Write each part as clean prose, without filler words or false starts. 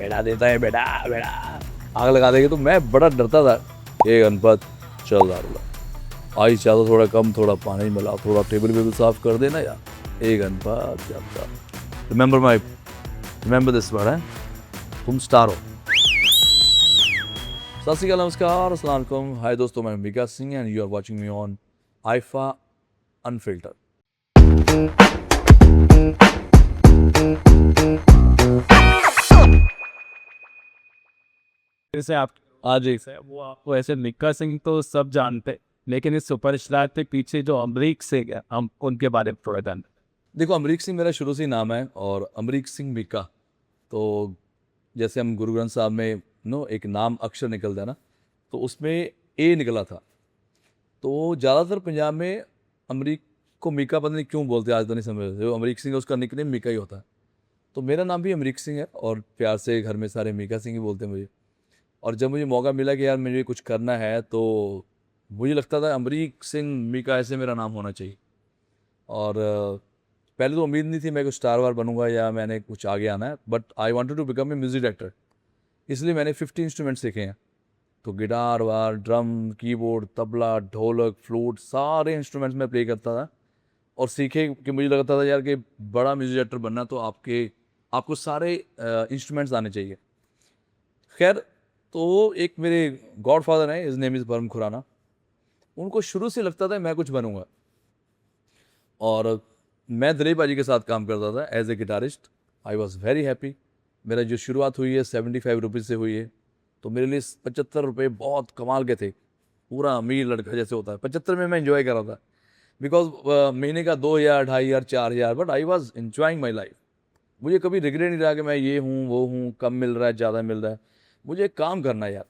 बेटा देता है, बेटा बेटा आग लगा देगी। तो मैं बड़ा डरता था। ये गणपत चल दारू ला, आई ज़्यादा थोड़ा कम, थोड़ा पानी मिला, थोड़ा टेबल वेबल साफ कर देना यार। ए गणपत चलता। रिमेंबर दिस वर्ड है, तुम स्टार हो। सत श्री अकाल, नमस्कार, अस्सलाम वालेकुम। हाय दोस्तों, मैं Mika Singh and you are watching me on IIFA unfiltered. जैसे आप आज एक से वो आपको ऐसे मिक्का सिंह तो सब जानते, लेकिन इस सुपरस्टार के पीछे जो अमरीक सिंह है, हम उनके बारे में थोड़ा जानते। देखो, अमरीक सिंह मेरा शुरू से ही नाम है और अमरीक सिंह मीका। तो जैसे हम गुरु ग्रंथ साहब में एक नाम अक्षर निकलता है ना, तो उसमें ए निकला था। तो ज़्यादातर पंजाब में अमरीक को मीका पता नहीं क्यों बोलते हैं, आज तो नहीं समझ रहे। अमरीक सिंह है, उसका निकनेम मीका ही होता है। तो मेरा नाम भी अमरीक सिंह है और प्यार से घर में सारे मीका सिंह ही बोलते हैं मुझे। और जब मुझे मौका मिला कि यार मुझे कुछ करना है, तो मुझे लगता था अमरीक सिंह मीका ऐसे मेरा नाम होना चाहिए। और पहले तो उम्मीद नहीं थी मैं कुछ स्टार वार बनूंगा या मैंने कुछ आगे आना है, but I wanted to become a music director. इसलिए मैंने 50 इंस्ट्रूमेंट सीखे हैं। तो गिटार वार, drum, keyboard, tabla, dholak, flute, सारे इंस्ट्रूमेंट्स मैं प्ले करता था। और सीखे कि मुझे लगता था यार कि बड़ा म्यूजिक डायरेक्टर बनना तो आपको सारे इंस्ट्रूमेंट्स आने चाहिए। खैर, तो एक मेरे गॉड फादर हैं, हिज नेम इज़ परम खुराना। उनको शुरू से लगता था मैं कुछ बनूंगा। और मैं दिलीप भाजी के साथ काम करता था as a guitarist. I was very happy. मेरा जो शुरुआत हुई है 75 रुपीज़ से हुई है। तो मेरे लिए 75 रुपये बहुत कमाल के थे। पूरा अमीर लड़का जैसे होता है, 75 में मैं इंजॉय कर रहा था। बिकॉज महीने का 2,000, 2,500, 4,000, but I was enjoying my life. मुझे कभी रिग्रेट नहीं रहा कि मैं ये हूँ वो हूँ, कम मिल रहा है ज़्यादा मिल रहा है। मुझे एक काम करना है यार।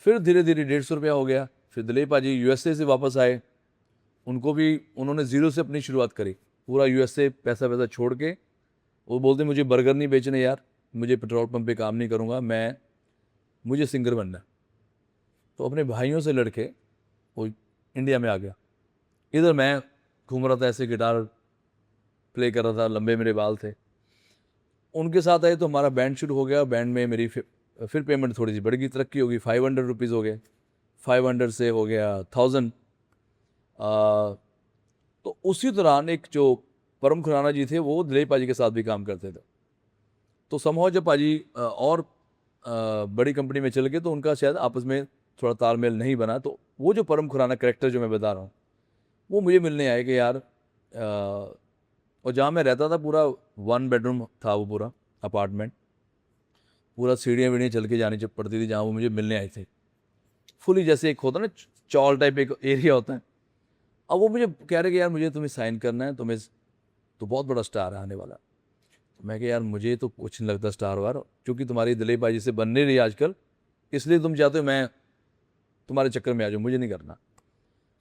फिर धीरे धीरे 150 रुपया हो गया। फिर दिलीप भाजी यूएसए से वापस आए। उनको भी उन्होंने ज़ीरो से अपनी शुरुआत करी। पूरा यूएसए पैसा पैसा छोड़ के वो बोलते मुझे बर्गर नहीं बेचने यार, मुझे पेट्रोल पंप पे काम नहीं करूँगा, मुझे सिंगर बनना है। तो अपने भाइयों से लड़के वो इंडिया में आ गया। इधर मैं घूम रहा था, ऐसे गिटार प्ले कर रहा था, लंबे मेरे बाल थे। उनके साथ आए तो हमारा बैंड शुरू हो गया। बैंड में मेरी फिर पेमेंट थोड़ी सी बढ़ गई, तरक्की होगी। 500 रुपीज़ हो गए, 500 से हो गया 1000। तो उसी दौरान एक जो परम खुराना जी थे, वो दिलीप पाजी के साथ भी काम करते थे। तो समहाउ जब पाजी और बड़ी कंपनी में चल गए, तो उनका शायद आपस में थोड़ा तालमेल नहीं बना। तो वो जो परम खुराना करेक्टर जो मैं बता रहा हूँ, वो मुझे मिलने आए कि यार और जहाँ मैं रहता था पूरा 1 बेडरूम था, वो पूरा अपार्टमेंट। पूरा सीढ़ियाँ वीढ़ियाँ चल के जानी पड़ती थी जहाँ वो मुझे मिलने आए थे। फुली जैसे एक होता ना चौल टाइप एक एरिया होता है। अब वो मुझे कह रहे कि यार मुझे तुम्हें साइन करना है, तो बहुत बड़ा स्टार है आने वाला। तो मैं कहा यार मुझे तो कुछ नहीं लगता स्टार वार, क्योंकि तुम्हारी दिलीप भाई से बन नहीं रही आजकल, इसलिए तुम चाहते हो मैं तुम्हारे चक्कर में आ जाऊँ, मुझे नहीं करना।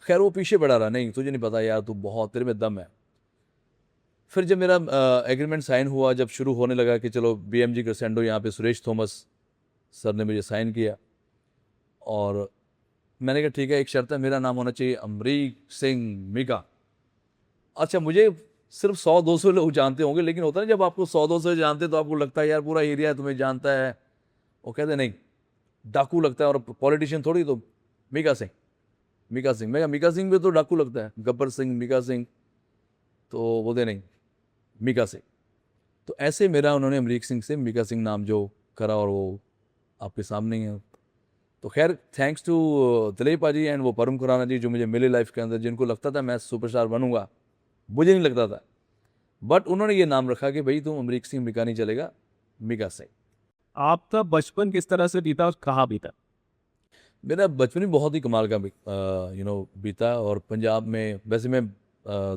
खैर वो पीछे पड़ा रहा, नहीं तुझे नहीं पता यार, तू बहुत, तेरे में दम है। फिर जब मेरा एग्रीमेंट साइन हुआ, जब शुरू होने लगा कि चलो BMG क्रेसेंडो, यहाँ पे सुरेश थॉमस सर ने मुझे साइन किया। और मैंने कहा ठीक है, एक शर्त है, मेरा नाम होना चाहिए अमरीक सिंह मीका। अच्छा, मुझे सिर्फ 100-200 लोग जानते होंगे, लेकिन होता है जब आपको 100-200 जानते हैं तो आपको लगता है यार पूरा एरिया तुम्हें जानता है। वो कहते नहीं, डाकू लगता है, और पॉलिटिशियन थोड़ी। तो मीका सिंह, मीका सिंह, मैं मीका सिंह भी तो डाकू लगता है, गब्बर सिंह, मीका सिंह। तो बोलते नहीं, मीका सिंह। तो ऐसे मेरा उन्होंने अमरीक सिंह से मीका सिंह नाम जो करा, और वो आपके सामने ही है। तो खैर, thanks to Dilip ji and वो परम खुराना जी जो मुझे मिले लाइफ के अंदर, जिनको लगता था मैं सुपरस्टार बनूंगा, मुझे नहीं लगता था। बट उन्होंने ये नाम रखा कि भाई तुम अमरीक सिंह मीका नहीं चलेगा, मीका सिंह। आपका बचपन किस तरह से बीता और कहाँ बीता? मेरा बचपन भी बहुत ही कमाल का बीता। और पंजाब में वैसे मैं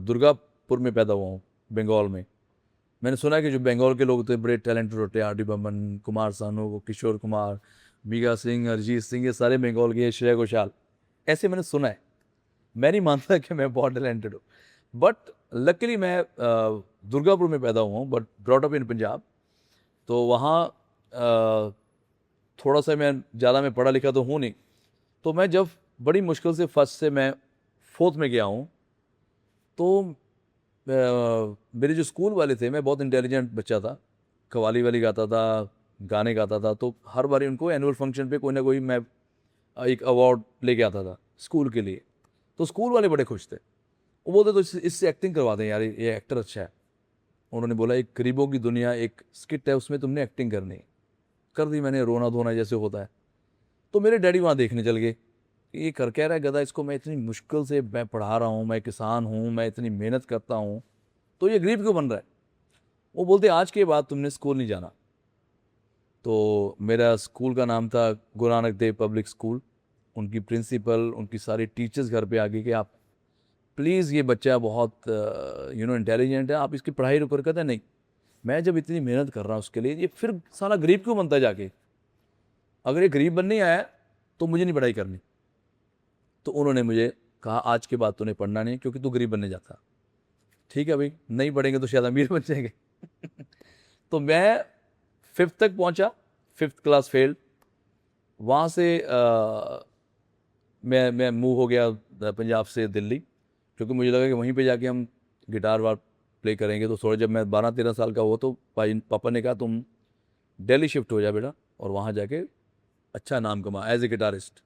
दुर्गापुर में पैदा हुआ हूँ, बंगाल में। मैंने सुना है कि जो बंगाल के लोग थे बड़े टैलेंटेड होते हैं, R.D. बर्मन, कुमार सानू, किशोर कुमार, मीका सिंह, अरिजीत सिंह, ये सारे बंगाल के, श्रेया घोषाल, ऐसे मैंने सुना है। मैं नहीं मानता कि मैं बहुत टैलेंटेड हूँ, बट लकीली मैं दुर्गापुर में पैदा हुआ हूँ, but brought up in Punjab. तो वहाँ थोड़ा सा मैं ज़्यादा मैं पढ़ा लिखा तो हूँ नहीं। तो मैं जब बड़ी मुश्किल से फर्स्ट से मैं फोर्थ में गया हूँ, तो मेरे जो स्कूल वाले थे, मैं बहुत इंटेलिजेंट बच्चा था, कवाली वाली गाता था, गाने गाता था, तो हर बार उनको एनुअल फंक्शन पे कोई ना कोई मैं एक अवार्ड लेके आता था स्कूल के लिए। तो स्कूल वाले बड़े खुश थे, वो बोलते तो इससे एक्टिंग करवा दें यार, ये एक्टर अच्छा है। उन्होंने बोला एक गरीबों की दुनिया एक स्किट है, उसमें तुमने एक्टिंग करनी है। कर दी मैंने, रोना धोना जैसे होता है। तो मेरे डैडी वहाँ देखने चल गए कि ये कर क्या रहा है गधा, इसको मैं इतनी मुश्किल से मैं पढ़ा रहा हूँ, मैं किसान हूँ, मैं इतनी मेहनत करता हूँ, तो ये गरीब क्यों बन रहा है। वो बोलते आज के बाद तुमने स्कूल नहीं जाना। तो मेरा स्कूल का नाम था गुरु नानक देव पब्लिक स्कूल। उनकी प्रिंसिपल, उनकी सारी टीचर्स घर पे आ गई कि आप प्लीज़, ये बच्चा बहुत इंटेलिजेंट है, आप इसकी पढ़ाई रुक। कहते नहीं, मैं जब इतनी मेहनत कर रहा हूँ उसके लिए, ये फिर साला गरीब क्यों बनता है जाके। अगर ये गरीब बनने आया तो मुझे नहीं पढ़ाई करनी। तो उन्होंने मुझे कहा आज के बाद तूने पढ़ना नहीं, क्योंकि तू गरीब बनने जाता। ठीक है भाई, नहीं पढ़ेंगे तो शायद अमीर बन जाएंगे। तो मैं 5th तक पहुंचा, 5th क्लास फेल्ड। वहाँ से मैं मूव हो गया पंजाब से दिल्ली, क्योंकि मुझे लगा कि वहीं पे जाके हम गिटार वार प्ले करेंगे। तो थोड़ा जब मैं 12-13 साल का हुआ तो पापा ने कहा तुम दिल्ली शिफ्ट हो जा बेटा, और वहाँ जाके अच्छा नाम कमा एज ए गिटारिस्ट।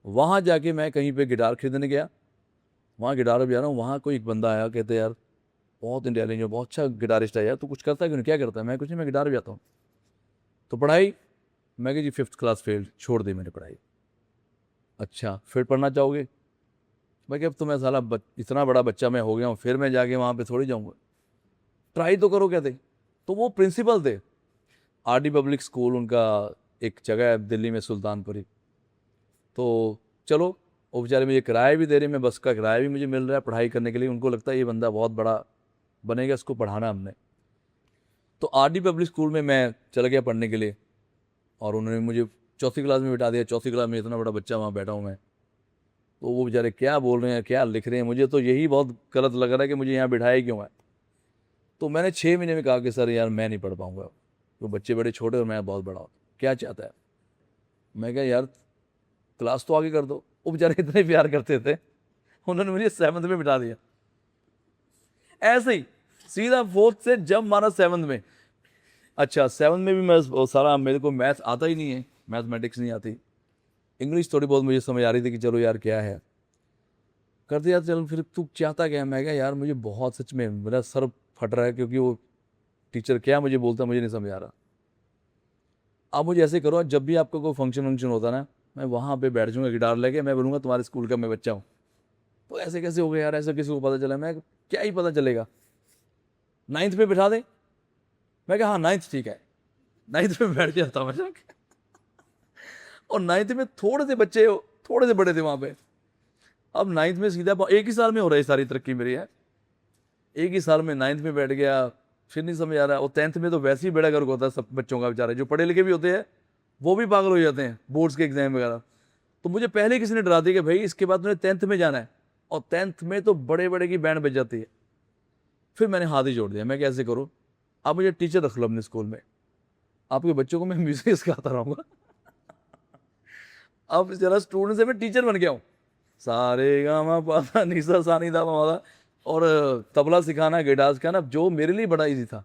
वहाँ जाके मैं कहीं पे गिटार खरीदने गया, वहाँ गिटार बजा रहा हूँ। वहाँ कोई एक बंदा आया, कहते यार बहुत इंटेलिजेंट, बहुत अच्छा गिटारिस्ट है यार, तू कुछ करता है क्यों नहीं, क्या करता है। मैं कुछ नहीं, मैं गिटार बजाता हूँ। तो पढ़ाई, मैं जी 5th क्लास फेल, छोड़ दी मैंने पढ़ाई। अच्छा फिर पढ़ना चाहोगे। मैं क्या, अब तो मैं साला इतना बड़ा बच्चा मैं हो गया हूँ, फिर मैं जाके वहाँ पे थोड़ी जाऊँगा, ट्राई तो करो कहते। तो वो प्रिंसिपल थे, आरडी पब्लिक स्कूल उनका एक जगह है दिल्ली में, सुल्तानपुरी। तो चलो, वो बेचारे मुझे किराया भी दे रहे हैं, मैं बस का किराया भी मुझे मिल रहा है पढ़ाई करने के लिए। उनको लगता है ये बंदा बहुत बड़ा बनेगा, इसको पढ़ाना हमने। तो आरडी पब्लिक स्कूल में मैं चला गया पढ़ने के लिए, और उन्होंने मुझे 4th क्लास में बिठा दिया। 4th क्लास में इतना बड़ा बच्चा वहाँ बैठा हूँ मैं। तो वो बेचारे क्या बोल रहे हैं, क्या लिख रहे हैं, मुझे तो यही बहुत गलत लग रहा है कि मुझे यहाँ बिठाया क्यों है। तो मैंने 6 महीने में कहा कि सर यार मैं नहीं पढ़ पाऊँगा, तो बच्चे बड़े छोटे और मैं बहुत बड़ा हूँ, क्या चाहता है। मैं कहा यार क्लास तो आगे कर दो। वो बेचारे इतने प्यार करते थे, उन्होंने मुझे 7th में बिठा दिया। ऐसे ही सीधा 4th से जंप मारा 7th में। अच्छा 7th में भी मैं वो सारा, मेरे को मैथ आता ही नहीं है, मैथमेटिक्स नहीं आती। इंग्लिश थोड़ी बहुत मुझे समझ आ रही थी कि चलो यार क्या है कर दिया। चल फिर तू चाहता क्या है। मैं कहा यार मुझे बहुत, सच में मेरा सर फट रहा है, क्योंकि वो टीचर क्या मुझे बोलता मुझे नहीं समझ आ रहा। आप मुझे ऐसे करो, जब भी आपका कोई फंक्शन वंक्शन होता ना, मैं वहाँ पे बैठ जाऊँगा गिटार लेके, मैं बोलूँगा तुम्हारे स्कूल का मैं बच्चा हूँ। तो ऐसे कैसे हो गया यार, ऐसा किसी को पता चला। मैं क्या ही पता चलेगा, 9th में बिठा दे। मैं कहा हाँ 9th ठीक है। 9th में बैठ जाता मैं जाके। और 9th में थोड़े से बच्चे, थोड़े से बड़े थे वहाँ पे। अब 9th में सीधा एक ही साल में हो रही सारी तरक्की मेरी है। एक ही साल में 9th में बैठ गया, फिर नहीं समझ आ रहा। और 10th में तो वैसे ही बेड़ा गर्क होता है सब बच्चों का, बेचारे जो पढ़े लिखे भी होते हैं वो भी पागल हो जाते हैं बोर्ड्स के एग्जाम वगैरह। तो मुझे पहले किसी ने डरा दिया कि भाई इसके बाद तुमने 10th में जाना है, और 10th में तो बड़े बड़े की बैंड बज जाती है। फिर मैंने हाथ ही जोड़ दिया, मैं कैसे करूँ, आप मुझे टीचर रख लो अपने स्कूल में, आपके बच्चों को मैं म्यूजिक सिखाता रहूँगा। अब जरा स्टूडेंट से मैं टीचर बन गया हूँ। सारे गामा पासा निसा सानी दा मादा, और तबला सिखाना, गिटार सिखाना, जो मेरे लिए बड़ा इजी था।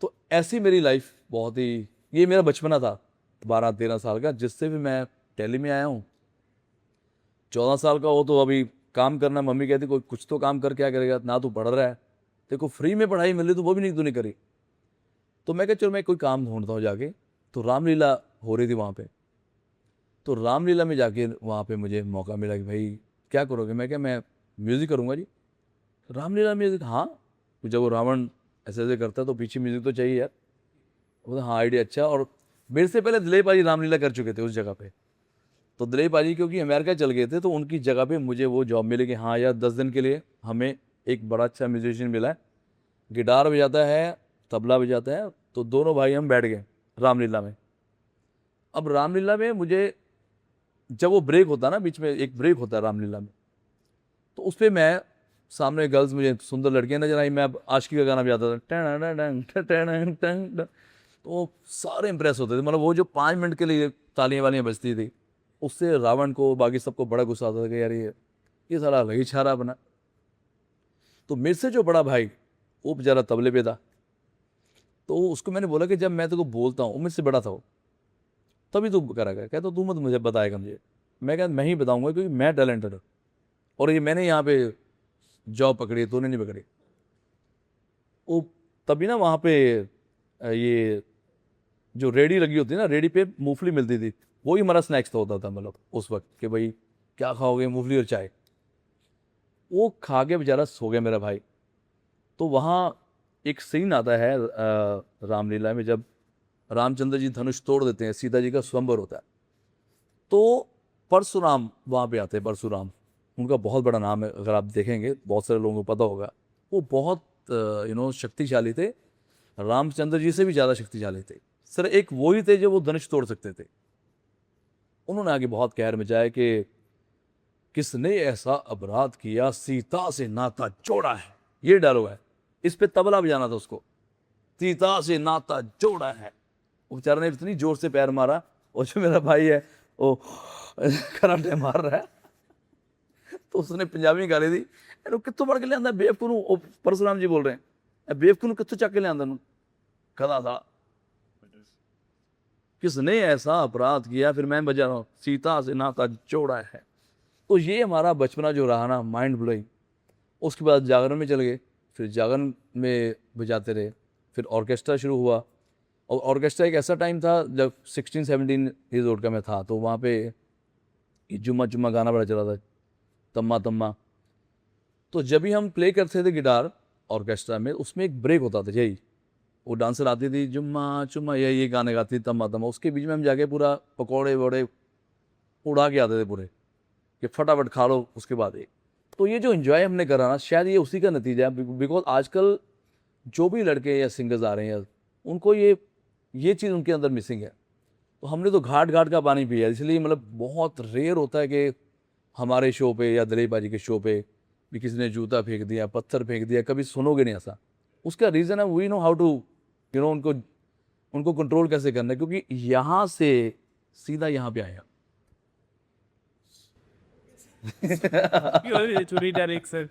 तो ऐसी मेरी लाइफ बहुत ही, ये मेरा बचपना था 12-13 साल का, जिससे भी मैं दिल्ली में आया हूँ। 14 साल का हो तो अभी काम करना, मम्मी कहती कोई कुछ तो काम कर, क्या करेगा, ना तू पढ़ रहा है, देखो फ्री में पढ़ाई मिल रही तो वो भी नहीं तूने करी। तो मैं कहा चलो मैं कोई काम ढूंढता हूँ जाके। तो रामलीला हो रही थी वहाँ पे, तो रामलीला में जाके वहाँ पे मुझे मौका मिला कि भाई क्या करोगे। मैं क्या, मैं म्यूज़िक करूँगा जी। रामलीला म्यूज़िक, हाँ। तो जब वो रावण ऐसे ऐसे करता है तो पीछे म्यूज़िक तो चाहिए यार। वो तो हाँ आइडिया अच्छा। और मेरे से पहले दिलीप पाजी रामलीला कर चुके थे उस जगह पे। तो दिलीप पाजी क्योंकि अमेरिका चल गए थे, तो उनकी जगह पे मुझे वो जॉब मिली कि हाँ यार 10 दिन के लिए हमें एक बड़ा अच्छा म्यूजिशियन मिला है, गिटार बजाता है, तबला बजाता है। तो दोनों भाई हम बैठ गए रामलीला में। अब रामलीला में मुझे, जब वो ब्रेक होता है ना, बीच में एक ब्रेक होता है रामलीला में, तो उस पर मैं, सामने गर्ल्स मुझे सुंदर लड़कियां नजर आई, मैं अब आशिकी का गाना बजाता था, टन टन टन टन टन टन। तो सारे इंप्रेस होते थे, मतलब वो जो 5 मिनट के लिए तालियां वालियां बजती थी, उससे रावण को, बाकी सबको बड़ा गुस्सा आता था कि यार ये सारा अलग ही छारा बना। तो मेरे से जो बड़ा भाई, वो बेचारा तबले पे था। तो उसको मैंने बोला कि जब मैं तेको बोलता हूँ, वो मुझसे बड़ा था वो, तभी तू करेगा। कहता तू मत मुझे बताएगा मुझे। मैं कहता मैं ही बताऊंगा क्योंकि मैं टैलेंटेड हूँ और ये मैंने यहाँ पे जॉब पकड़ी है, तूने नहीं पकड़ी। वो तभी ना वहाँ पे ये जो रेडी लगी होती है ना, रेडी पे मूंगफली मिलती थी, वही हमारा स्नैक्स तो होता था मतलब उस वक्त कि भाई क्या खाओगे, मूंगफली और चाय। वो खा के बेचारा सो गया मेरा भाई। तो वहाँ एक सीन आता है रामलीला में, जब रामचंद्र जी धनुष तोड़ देते हैं, सीता जी का स्वयंवर होता है, तो परशुराम वहाँ पे आते हैं। परशुराम उनका बहुत बड़ा नाम है, अगर आप देखेंगे बहुत सारे लोगों को पता होगा। वो बहुत शक्तिशाली थे, रामचंद्र जी से भी ज़्यादा शक्तिशाली थे। सर एक वो ही थे जो वो धनुष तोड़ सकते थे। उन्होंने आगे बहुत कहर मचाया कि किसने ऐसा अपराध किया, सीता से नाता जोड़ा है, ये डायलॉग है। इस पे तबला बजाना था उसको, सीता से नाता जोड़ा है। वो बेचारा ने इतनी जोर से पैर मारा, और जो मेरा भाई है वो कराटे मार रहा है, तो उसने पंजाबी गाली दी, ਇਹਨੂੰ ਕਿੱਥੋਂ ਪੜ ਕੇ ਲਿਆਂਦਾ ਬੇਵਕੂਫ ਨੂੰ। ਉਹ परशुराम जी बोल रहे हैं, ਇਹ ਬੇਵਕੂਫ ਨੂੰ ਕਿੱਥੋਂ ਚੱਕ ਕੇ ਲਿਆਂਦਾ ਨੂੰ, कदा था किसने ऐसा अपराध किया, फिर मैं बजा रहा हूँ सीता से नाता जोड़ा है। तो ये हमारा बचपना जो रहा ना, माइंड ब्लोइंग। उसके बाद जागरण में चल गए, फिर जागरण में बजाते रहे, फिर ऑर्केस्ट्रा शुरू हुआ। और ऑर्केस्ट्रा एक ऐसा टाइम था जब 16-17 ईयर्स ओल्ड का मैं था, तो वहाँ पे ये जुम्मा जुम्मा गाना बड़ा चला था, तम्मा तम्मा। तो जब भी हम प्ले करते थे गिटार ऑर्केस्ट्रा में, उसमें एक ब्रेक होता था, यही वो डांसर आती थी जुम्मा चुम्मा, ये गाने गाती थी तम्मा तम्मा, उसके बीच में हम जाके पूरा पकौड़े वड़े उड़ा के आते थे पूरे, कि फटाफट खा लो उसके बाद एक। तो ये जो इन्जॉय हमने करा ना, शायद ये उसी का नतीजा है। बिकॉज आजकल जो भी लड़के या सिंगर्स आ रहे हैं, उनको ये चीज़ उनके अंदर मिसिंग है। तो हमने तो घाट घाट का पानी पिया, इसलिए मतलब बहुत रेयर होता है कि हमारे शो पे या दिलीप बाजी के शो पे भी किसी ने जूता फेंक दिया, पत्थर फेंक दिया, कभी सुनोगे नहीं ऐसा। उसका रीज़न है वी नो हाउ टू उनको कंट्रोल कैसे करना है, क्योंकि यहाँ से सीधा यहाँ पे आया। चुरी डायरेक्शन।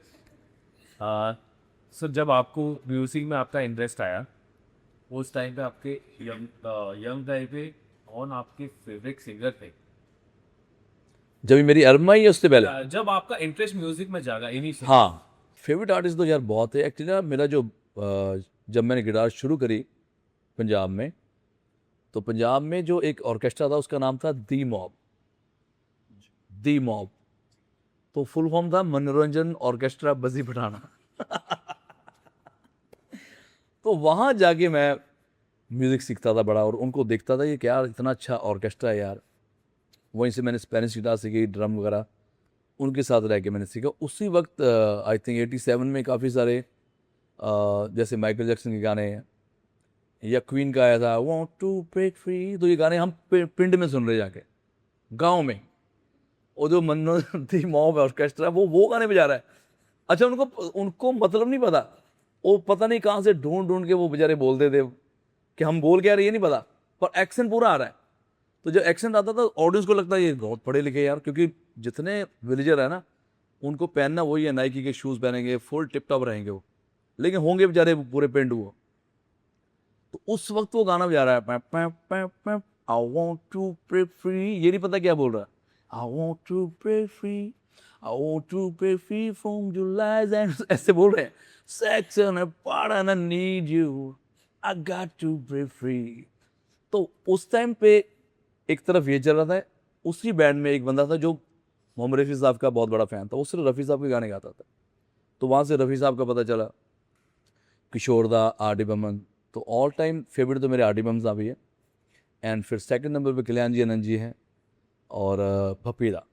सर जब आपको म्यूजिक में आपका इंटरेस्ट आया, उस टाइम पे आपके यंग टाइम पे कौन आपके फेवरेट सिंगर थे? जब मेरी अरमा ही है उससे पहले, जब आपका इंटरेस्ट म्यूजिक में जागा इन्हीं से। हाँ फेवरेट आर्टिस्ट तो यार बहुत है एक्चुअली ना। मेरा जो जब मैंने गिटार शुरू करी पंजाब में, तो पंजाब में जो एक ऑर्केस्ट्रा था उसका नाम था दी मॉब। दी मॉब तो फुल फॉर्म था मनोरंजन ऑर्केस्ट्रा बजी पठाना। तो वहाँ जाके मैं म्यूज़िक सीखता था बड़ा, और उनको देखता था ये क्या इतना अच्छा ऑर्केस्ट्रा है यार। वहीं से मैंने स्पेनिश गिटार सीखी, ड्रम वगैरह उनके साथ रह के मैंने सीखा। उसी वक्त आई थिंक 87 में काफ़ी सारे जैसे माइकल जैक्सन के गाने या क्वीन का आया था वांट टू ब्रेक फ्री, तो ये गाने हम पिंड में सुन रहे जाके गांव में। और जो मनोरंजन मॉब ऑर्केस्ट्रा वो गाने बजा रहा है। अच्छा उनको मतलब नहीं पता, वो पता नहीं कहाँ से ढूंढ ढूंढ के वो बेचारे बोलते थे कि हम बोल क्या रहे ये नहीं पता, पर एक्सेंट पूरा आ रहा है। तो जब एक्सेंट आता था ऑडियंस को लगता है ये बहुत पढ़े लिखे यार, क्योंकि जितने विलेजर है ना उनको पहनना वही है, नाइकी के शूज़ पहनेंगे, फुल टिप टॉप रहेंगे वो, लेकिन होंगे बेचारे पूरे पेंड वो। तो उस वक्त वो गाना बजा रहा है I want to break free, ये नहीं पता क्या बोल रहा है। I want to break free, I want to break free from July and ऐसे बोल रहे हैं। Sex and part and I need you, I got to break free. तो उस टाइम पे एक तरफ ये चल रहा था, उसी बैंड में एक बंदा था जो मोहम्मद रफ़ी साहब का बहुत बड़ा फ़ैन था, वो सिर्फ रफ़ी साहब के गाने गाता था। तो वहाँ से रफ़ी साहब का पता चला, किशोर दा, आर डी बर्मन। तो ऑल टाइम फेवरेट तो मेरे आर डी बर्मन साहब ही है, एंड फिर सेकंड नंबर पे कल्याण जी आनंद जी हैं, और पप्पी दा।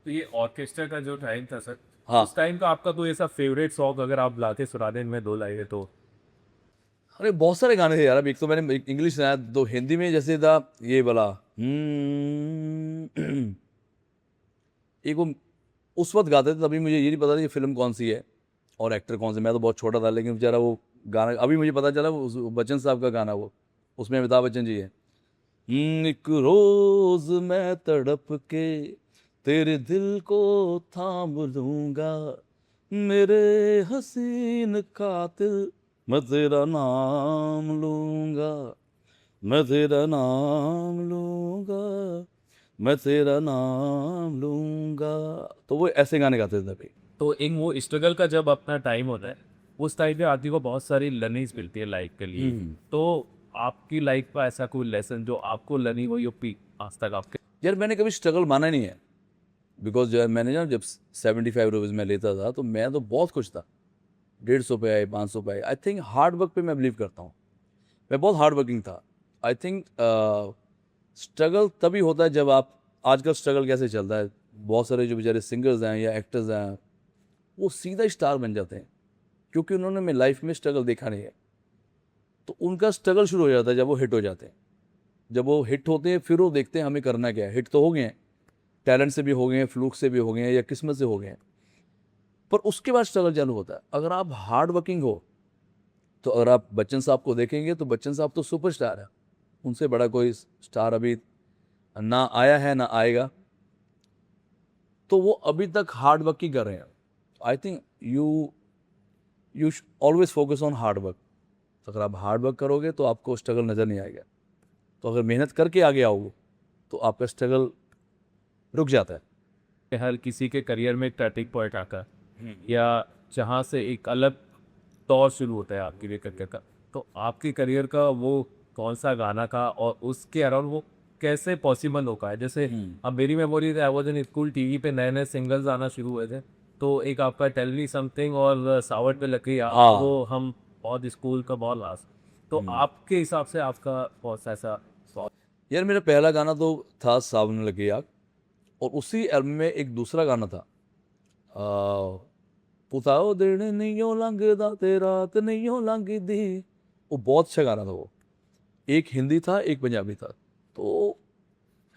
तो ये ऑर्केस्ट्रा का जो टाइम था सर, हाँ। उस टाइम का आपका कोई ऐसा फेवरेट सॉन्ग अगर आप लाते सुना दें इनमें 2 लाइनें तो? अरे बहुत सारे गाने थे यार। अब एक तो मैंने इंग्लिश सुनाया, दो हिंदी में जैसे था ये वाला एक वो उस वक्त गाते थे, तभी मुझे ये नहीं पता था ये फिल्म कौन सी है और एक्टर कौन से। मैं तो बहुत छोटा था, लेकिन बेचारा वो गाना अभी मुझे पता चला, वो बच्चन साहब का गाना, वो उसमें अमिताभ बच्चन जी है। एक रोज मैं तड़प के तेरे दिल को थाम लूंगा, मेरे हसीन कातिल मैं तेरा नाम लूँगा, मैं तेरा नाम लूँगा, मैं तेरा नाम लूँगा। तो वो ऐसे गाने गाते थे तभी। तो एक वो स्ट्रगल का जब अपना टाइम होता है, उस टाइम पे आदमी को बहुत सारी लर्निंग्स मिलती है लाइफ के लिए। तो आपकी लाइफ का ऐसा कोई लेसन जो आपको लर्नी हुई हो पी आज तक आपके? यार मैंने कभी स्ट्रगल माना नहीं है, बिकॉज जो है मैंने ना जब 75 रुपीज़ में लेता था तो मैं तो बहुत खुश था। 150 पे आए, 500 पे आए। आई थिंक हार्ड वर्क पे मैं बिलीव करता हूँ। मैं बहुत हार्ड वर्किंग था। आई थिंक स्ट्रगल तभी होता है जब आप, आजकल स्ट्रगल कैसे चलता है, बहुत सारे जो बेचारे सिंगर्स हैं या एक्टर्स हैं वो सीधा स्टार बन जाते हैं क्योंकि उन्होंने मेरी लाइफ में स्ट्रगल देखा नहीं है। तो उनका स्ट्रगल शुरू हो जाता है जब वो हिट हो जाते हैं। जब वो हिट होते हैं फिर वो देखते हैं हमें करना क्या है। हिट तो हो गए हैं, टैलेंट से भी हो गए हैं, फ्लूक से भी हो गए हैं या किस्मत से हो गए हैं, पर उसके बाद स्ट्रगल चालू होता है। अगर आप हार्ड वर्किंग हो तो अगर आप बच्चन साहब को देखेंगे तो बच्चन साहब तो सुपरस्टार है, उनसे बड़ा कोई स्टार अभी ना आया है ना आएगा। तो वो अभी तक हार्ड वर्क ही कर रहे हैं। I think you always focus on hard work. अगर आप हार्ड वर्क करोगे तो आपको स्ट्रगल नज़र नहीं आएगा। तो अगर मेहनत करके आगे आओगे तो आपका स्ट्रगल रुक जाता है। हर किसी के करियर में एक टर्निंग पॉइंट आता है या जहाँ से एक अलग दौर शुरू होता है आपके लिए करियर का। तो आपके करियर का वो कौन सा गाना का और उसके अराउंड वो कैसे पॉसिबल हो पाया? जैसे अब मेरी memory I was in school, TV पे नए नए सिंगल्स आना शुरू हुए थे। तो एक आपका टेल मी समथिंग और सावट पे लकी हाँ। वो हम बहुत स्कूल का बहुत लास्ट। तो आपके हिसाब से आपका बहुत सा ऐसा यार मेरा पहला गाना तो था सावन लगी आग, और उसी एल्बम में एक दूसरा गाना था पुताओ दिन नहीं हो लंघदा ते रात नहीं हो लंघदी। वो बहुत अच्छा गाना था। वो एक हिंदी था एक पंजाबी था। तो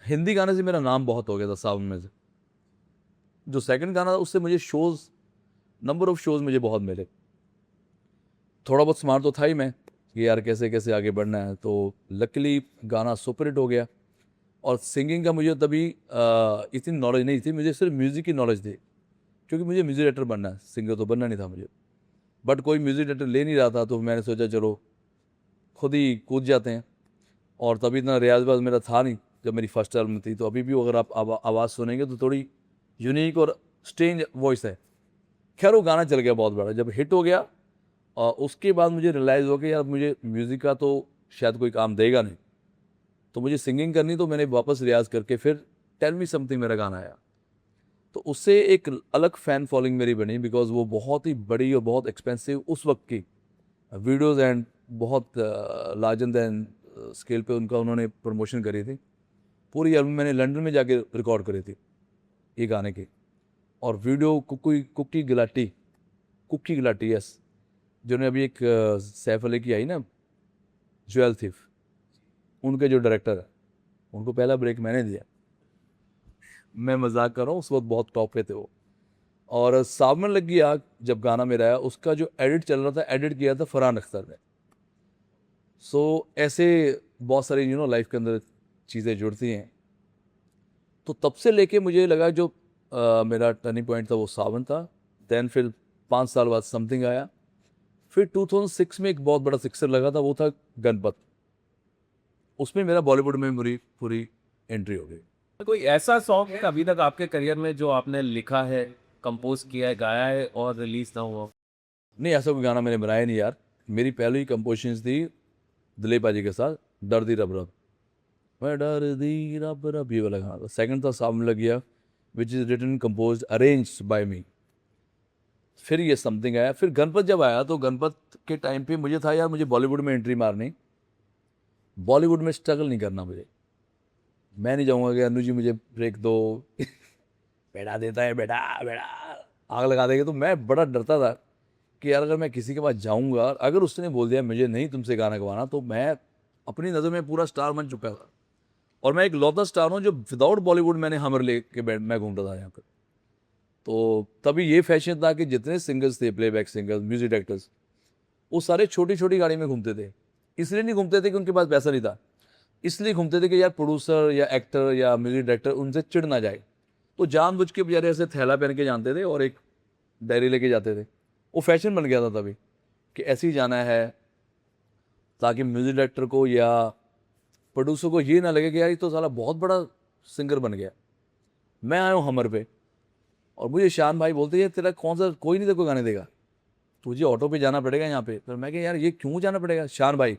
हिंदी गाने से मेरा नाम बहुत हो गया था सावन में से। जो सेकंड गाना था उससे मुझे शोज़, नंबर ऑफ शोज़ मुझे बहुत मिले। थोड़ा बहुत स्मार्ट तो था ही मैं कि यार कैसे कैसे आगे बढ़ना है। तो लकीली गाना सुपर हिट हो गया। और सिंगिंग का मुझे तभी इतनी नॉलेज नहीं थी, मुझे सिर्फ म्यूज़िक की नॉलेज थी क्योंकि मुझे म्यूज़िक डायरेक्टर बनना है, सिंगर तो बनना नहीं था मुझे। बट कोई म्यूज़िक डायरेक्टर ले नहीं रहा था तो मैंने सोचा चलो खुद ही कूद जाते हैं। और तभी इतना रियाज बाज मेरा था नहीं जब मेरी फर्स्ट एल्बम थी। तो अभी भी अगर आप आवाज़ सुनेंगे तो थोड़ी यूनिक और स्ट्रेंज वॉइस है। खैर वो गाना चल गया बहुत बड़ा, जब हिट हो गया और उसके बाद मुझे रियलाइज़ हो गया यार मुझे म्यूज़िक का तो शायद कोई काम देगा नहीं, तो मुझे सिंगिंग करनी। तो मैंने वापस रियाज करके फिर टेल मी समथिंग मेरा गाना आया। तो उससे एक अलग फ़ैन फॉलोइंग मेरी बनी, बिकॉज वो बहुत ही बड़ी और बहुत एक्सपेंसिव उस वक्त की वीडियोज़ एंड बहुत लार्जर दैन स्केल पे उनका उन्होंने प्रमोशन करी थी। पूरी एल्बम मैंने लंदन में जाके रिकॉर्ड करी थी ये गाने की। और वीडियो कुकी गिलाटी यस, जिन्होंने अभी एक सैफ अली की आई ना ज्वेल थीफ, उनके जो डायरेक्टर है उनको पहला ब्रेक मैंने दिया। मैं मजाक कर रहा हूँ, उस वक्त बहुत टॉप पे थे वो। और सावन लगी आग जब गाना मेरा आया उसका जो एडिट चल रहा था, एडिट किया था फरहान अख्तर ने। सो ऐसे बहुत सारी लाइफ के अंदर चीज़ें जुड़ती हैं। तो तब से लेके मुझे लगा जो मेरा टर्निंग पॉइंट था वो सावन था। देन फिर 5 साल बाद समथिंग आया। फिर 2006 में एक बहुत बड़ा सिक्सर लगा था, वो था गणपत। उसमें मेरा बॉलीवुड में पूरी पूरी एंट्री हो गई। कोई ऐसा सॉन्ग अभी तक आपके करियर में जो आपने लिखा है, कंपोज किया है, गाया है और रिलीज ना हुआ? नहीं, ऐसा कोई गाना मैंने बनाया नहीं यार। मेरी पहली कंपोजिशन थी दिलीप पाजी के साथ, डर दी रब रब। मैं डर दी रब रब, ये वाला गाना था। सेकंड था सामने लग गया, which is written compose arrange by me. फिर ये समथिंग आया। फिर गणपत जब आया तो गणपत के टाइम पे मुझे था यार मुझे बॉलीवुड में एंट्री मारनी, बॉलीवुड में स्ट्रगल नहीं करना मुझे। मैं नहीं जाऊँगा कि अनु जी मुझे ब्रेक दो बेटा देता है बेटा बेटा आग लगा देंगे। तो मैं बड़ा डरता था कि यार अगर मैं किसी के पास जाऊँगा, अगर उसने बोल दिया मुझे नहीं तुमसे गाना गवाना, तो मैं अपनी नज़र में पूरा स्टार बन चुका था। और मैं एक लौता स्टार हूँ जो विदाउट बॉलीवुड मैंने हमर ले के मैं घूमता था यहाँ पर। तो तभी ये फैशन था कि जितने सिंगर्स थे, प्लेबैक सिंगर्स, म्यूजिक डायरेक्टर्स, वो सारे छोटी छोटी गाड़ी में घूमते थे। इसलिए नहीं घूमते थे कि उनके पास पैसा नहीं था, इसलिए घूमते थे कि यार प्रोड्यूसर या एक्टर या म्यूजिक डायरेक्टर उनसे चिढ़ ना जाए। तो जानबूझ के बेचारे ऐसे थैला पहन के जानते थे और एक डायरी लेके जाते थे। वो फैशन बन गया था तभी। कि ऐसे ही जाना है, ताकि म्यूजिक डायरेक्टर को या प्रोड्यूसर को ये ना लगे कि यार ये तो साला बहुत बड़ा सिंगर बन गया। मैं आया हूँ हमर पे, और मुझे शान भाई बोलते हैं तेरा कौन सा, कोई नहीं तेरे को गाने देगा, तुझे ऑटो पे जाना पड़ेगा यहाँ पे। फिर मैं कहा यार ये क्यों जाना पड़ेगा। शान भाई,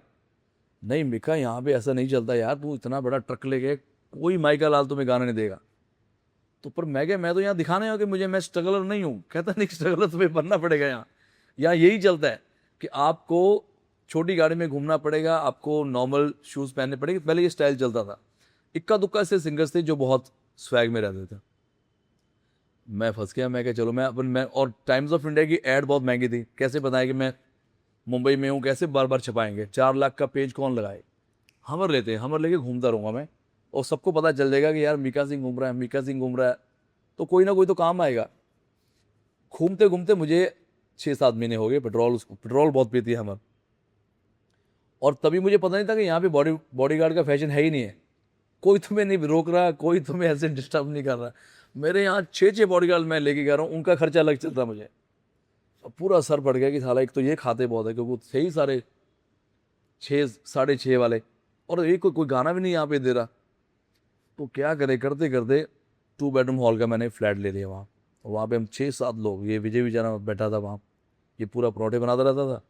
नहीं मिका यहाँ पे ऐसा नहीं चलता यार, तू इतना बड़ा ट्रक ले गए, कोई माइका लाल तुम्हें गाना नहीं देगा। तो पर मैं क्या, मैं तो यहाँ दिखाने आया कि मुझे, मैं स्ट्रगलर नहीं हूँ। कहता नहीं, स्ट्रगलर तुम्हें बनना पड़ेगा यहाँ। यहाँ यही चलता है कि आपको छोटी गाड़ी में घूमना पड़ेगा, आपको नॉर्मल शूज़ पहनने पड़ेंगे। पहले ये स्टाइल चलता था। इक्का दुक्का ऐसे सिंगर्स थे जो बहुत स्वैग में रहते थे। मैं फंस गया। मैं क्या, चलो मैं और टाइम्स ऑफ इंडिया की एड बहुत महंगी थी, कैसे बताएं कि मैं मुंबई में हूँ, कैसे बार बार छपाएंगे, 4 लाख का पेज कौन लगाए। हमर लेते हैं, हमर लेके घूमता रहूँगा मैं, और सबको पता चल जाएगा कि यार मीका सिंह घूम रहा है, मीका सिंह घूम रहा है, तो कोई ना कोई तो काम आएगा। घूमते घूमते मुझे 6-7 महीने हो गए। पेट्रोल बहुत पीती है हमर, और तभी मुझे पता नहीं था कि यहाँ पे बॉडीगार्ड का फैशन है ही नहीं है। कोई तुम्हें नहीं रोक रहा, कोई तुम्हें ऐसे डिस्टर्ब नहीं कर रहा। मेरे यहाँ 6-6 बॉडीगार्ड मैं लेके गया रहा हूँ, उनका खर्चा अलग चलता मुझे। अब पूरा असर पड़ गया कि साला एक तो ये खाते बहुत है, क्योंकि वो थे ही सारे 6-6.5 वाले, और एक कोई गाना भी नहीं यहाँ पे दे रहा। तो क्या करे, करते करते 2 बेडरूम हॉल का मैंने फ्लैट ले लिया वहाँ। वहाँ पे हम 6-7 लोग, ये विजय विचारा बैठा था वहाँ, ये पूरा परोठे बनाता रहता था।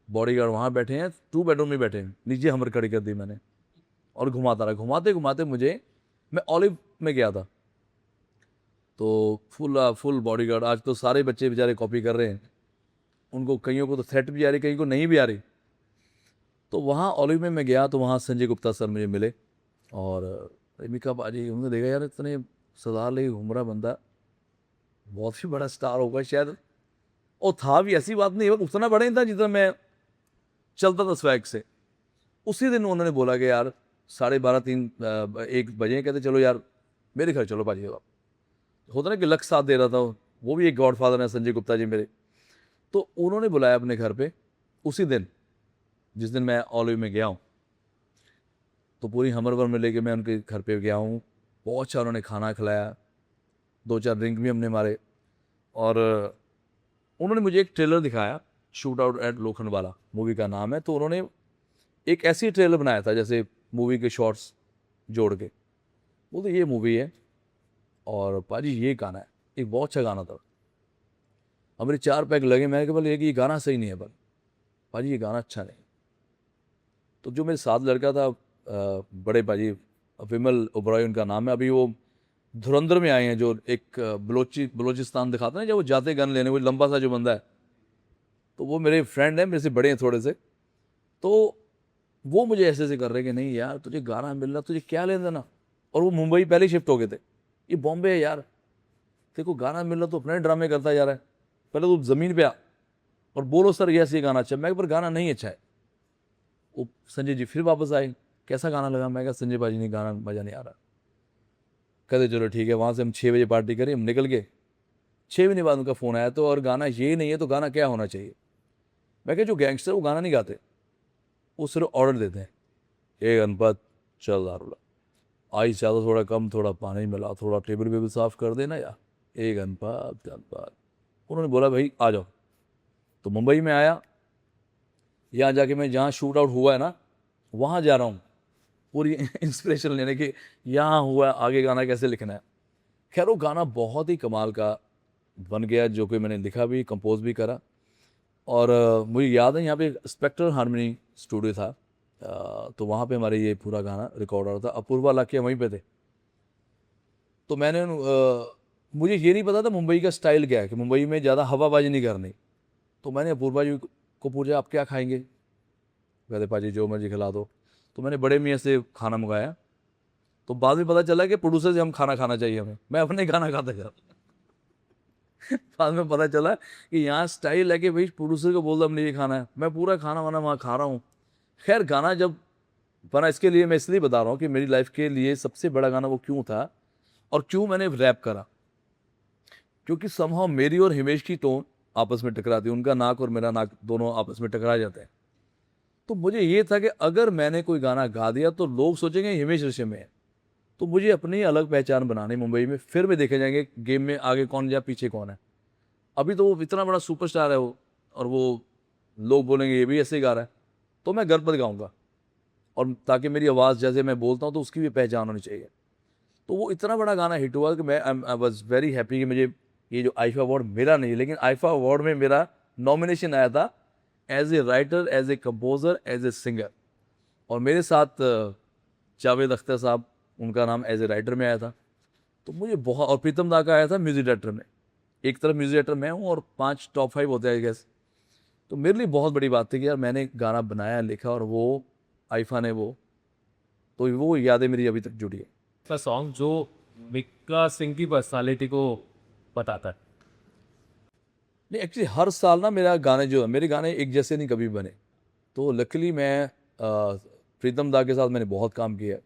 बॉडीगार्ड वहाँ बैठे हैं, 2 बेडरूम में बैठे हैं, नीचे हमर खड़ी कर दी मैंने, और घुमाता रहा। घुमाते घुमाते मैं ऑलिव में गया था, तो फुल बॉडीगार्ड। आज तो सारे बच्चे बेचारे कॉपी कर रहे हैं, उनको कईयों को तो थ्रेट भी आ रही, कहीं को नहीं भी आ रही। तो वहाँ ऑलिव में मैं गया, तो वहाँ संजय गुप्ता सर मुझे मिले, और रेमिका बाजी, उन्होंने देखा यार इतने सरदार लेके घूम रहा बंदा, बहुत ही बड़ा स्टार होगा शायद। और था भी, ऐसी बात नहीं है, उतना बड़ा नहीं था जितना मैं चलता था स्वैग से। उसी दिन उन्होंने बोला कि यार 12:30-1 बजे, कहते चलो यार मेरे घर चलो बाजी। होता ना कि लक साथ दे रहा था, वो भी एक गॉडफादर है संजय गुप्ता जी मेरे। तो उन्होंने बुलाया अपने घर पे उसी दिन, जिस दिन मैं ऑलिव में गया हूँ। तो पूरी हमर वर में लेके मैं उनके घर पे गया हूँ। बहुत अच्छा उन्होंने खाना खिलाया, 2-4 ड्रिंक भी हमने मारे, और उन्होंने मुझे एक ट्रेलर दिखाया, shoot out at Lokhandwala movie का नाम है। तो उन्होंने एक ऐसी ट्रेलर बनाया था जैसे मूवी के शॉर्ट्स जोड़ के, बोलते ये मूवी है, और पाजी ये गाना है, एक बहुत अच्छा गाना था। हमारे 4 पैक लगे, मैंने कहा बोले ये गाना सही नहीं है, पर पाजी ये गाना अच्छा नहीं। तो जो मेरे साथ लड़का था, बड़े पाजी, विमल ओबराय उनका नाम है, अभी वो धुरंधर में आए हैं, जो एक बलोचिस्तान दिखाते हैं, जब वो जाते गन लेने, वो लंबा सा जो बंदा है, तो वो मेरे फ्रेंड है, मेरे से बड़े हैं थोड़े से। तो वो मुझे ऐसे ऐसे कर रहे कि नहीं यार तुझे गाना मिल रहा, तुझे क्या लेना देना। और वो मुंबई पहले शिफ्ट हो गए थे, ये बॉम्बे है यार, तेरे को गाना मिल रहा तो अपने ड्रामे करता जा रहा है, पहले तो ज़मीन पे आ और बोलो सर यस ये गाना अच्छा। मैं पर गाना नहीं अच्छा है। वो संजय जी फिर वापस आए, कैसा गाना लगा। मैं कहा संजय भाजी नहीं, गाना मज़ा नहीं आ रहा। कहते चलो ठीक है। वहाँ से हम 6 बजे पार्टी करी, हम निकल गए। 6 महीने बाद उनका फ़ोन आया, तो और गाना ये नहीं है तो गाना क्या होना चाहिए। मैं कहा जो गैंगस्टर वो गाना नहीं गाते, वो सिर्फ ऑर्डर देते हैं, ए गणपत चल दारूला, आई ज़्यादा थोड़ा कम, थोड़ा पानी मिला, थोड़ा टेबल वेबल साफ़ कर देना यार, ए गणपत गणपत। उन्होंने बोला भाई आ जाओ। तो मुंबई में आया, यहाँ जाके मैं जहाँ शूट आउट हुआ है ना, वहाँ जा रहा हूँ पूरी इंस्पिरेशन लेने की, यहाँ हुआ आगे गाना कैसे लिखना है। खैर वो गाना बहुत ही कमाल का बन गया, जो कि मैंने लिखा भी, कंपोज भी करा। और मुझे याद है यहाँ पे स्पेक्टर हारमोनी स्टूडियो था, तो वहाँ पे हमारे ये पूरा गाना रिकॉर्ड हो रहा था। अपूर्वा लाके वहीं पे थे। तो मुझे ये नहीं पता था मुंबई का स्टाइल क्या है, कि मुंबई में ज़्यादा हवाबाजी नहीं करनी। तो मैंने अपूर्वा जी को पूछा आप क्या खाएंगे, कहते पाजी जो मर्जी खिला दो। तो मैंने बड़े मियाँ से खाना मंगाया। तो बाद में पता चला कि प्रोड्यूसर से हम खाना खाना चाहिए हमें, मैं अपने खाना खाता जा बाद में पता चला कि यहाँ स्टाइल है कि भाई प्रोड्यूसर को बोल दो हमने ये खाना है, मैं पूरा खाना वाना वहाँ खा रहा हूँ। खैर गाना जब बना, इसके लिए मैं इसलिए बता रहा हूँ कि मेरी लाइफ के लिए सबसे बड़ा गाना वो क्यों था, और क्यों मैंने रैप करा। क्योंकि समहाउ मेरी और हिमेश की टोन आपस में टकराती है, उनका नाक और मेरा नाक दोनों आपस में टकरा जाते हैं। तो मुझे ये था कि अगर मैंने कोई गाना गा दिया तो लोग सोचेंगे हिमेश रेशमिया में है, तो मुझे अपनी अलग पहचान बनानी मुंबई में। फिर भी देखे जाएंगे गेम में आगे कौन या पीछे कौन है। अभी तो वो इतना बड़ा सुपरस्टार है वो, और वो लोग बोलेंगे ये भी ऐसे ही गा रहा है, तो मैं घर पर गाऊंगा, और ताकि मेरी आवाज़ जैसे मैं बोलता हूँ तो उसकी भी पहचान होनी चाहिए। तो वो इतना बड़ा गाना हिट हुआ कि मैं आई वॉज वेरी हैप्पी कि मुझे ये जो आईफा अवार्ड मेरा नहीं, लेकिन आईफा अवार्ड में मेरा नॉमिनेशन आया था as a writer, as a composer, as a singer. और मेरे साथ जावेद अख्तर साहब, उनका नाम एज ए राइटर में आया था। तो मुझे बहुत, और प्रीतम दा का आया था म्यूजिक डायरेक्टर में। एक तरफ म्यूजिक डायरेक्टर मैं हूँ और 5 टॉप 5 होते हैं आई गेस। तो मेरे लिए बहुत बड़ी बात थी कि यार मैंने गाना बनाया, लिखा, और वो आईफा ने वो यादें मेरी अभी तक जुड़ी है। का सॉन्ग जो मिक्का सिंह की पर्सनालिटी को बताता है। नहीं, एक्चुअली हर साल ना मेरा गाने जो है, मेरे गाने एक जैसे नहीं कभी बने। तो लकीली मैं प्रीतम दा के साथ मैंने बहुत काम किया है,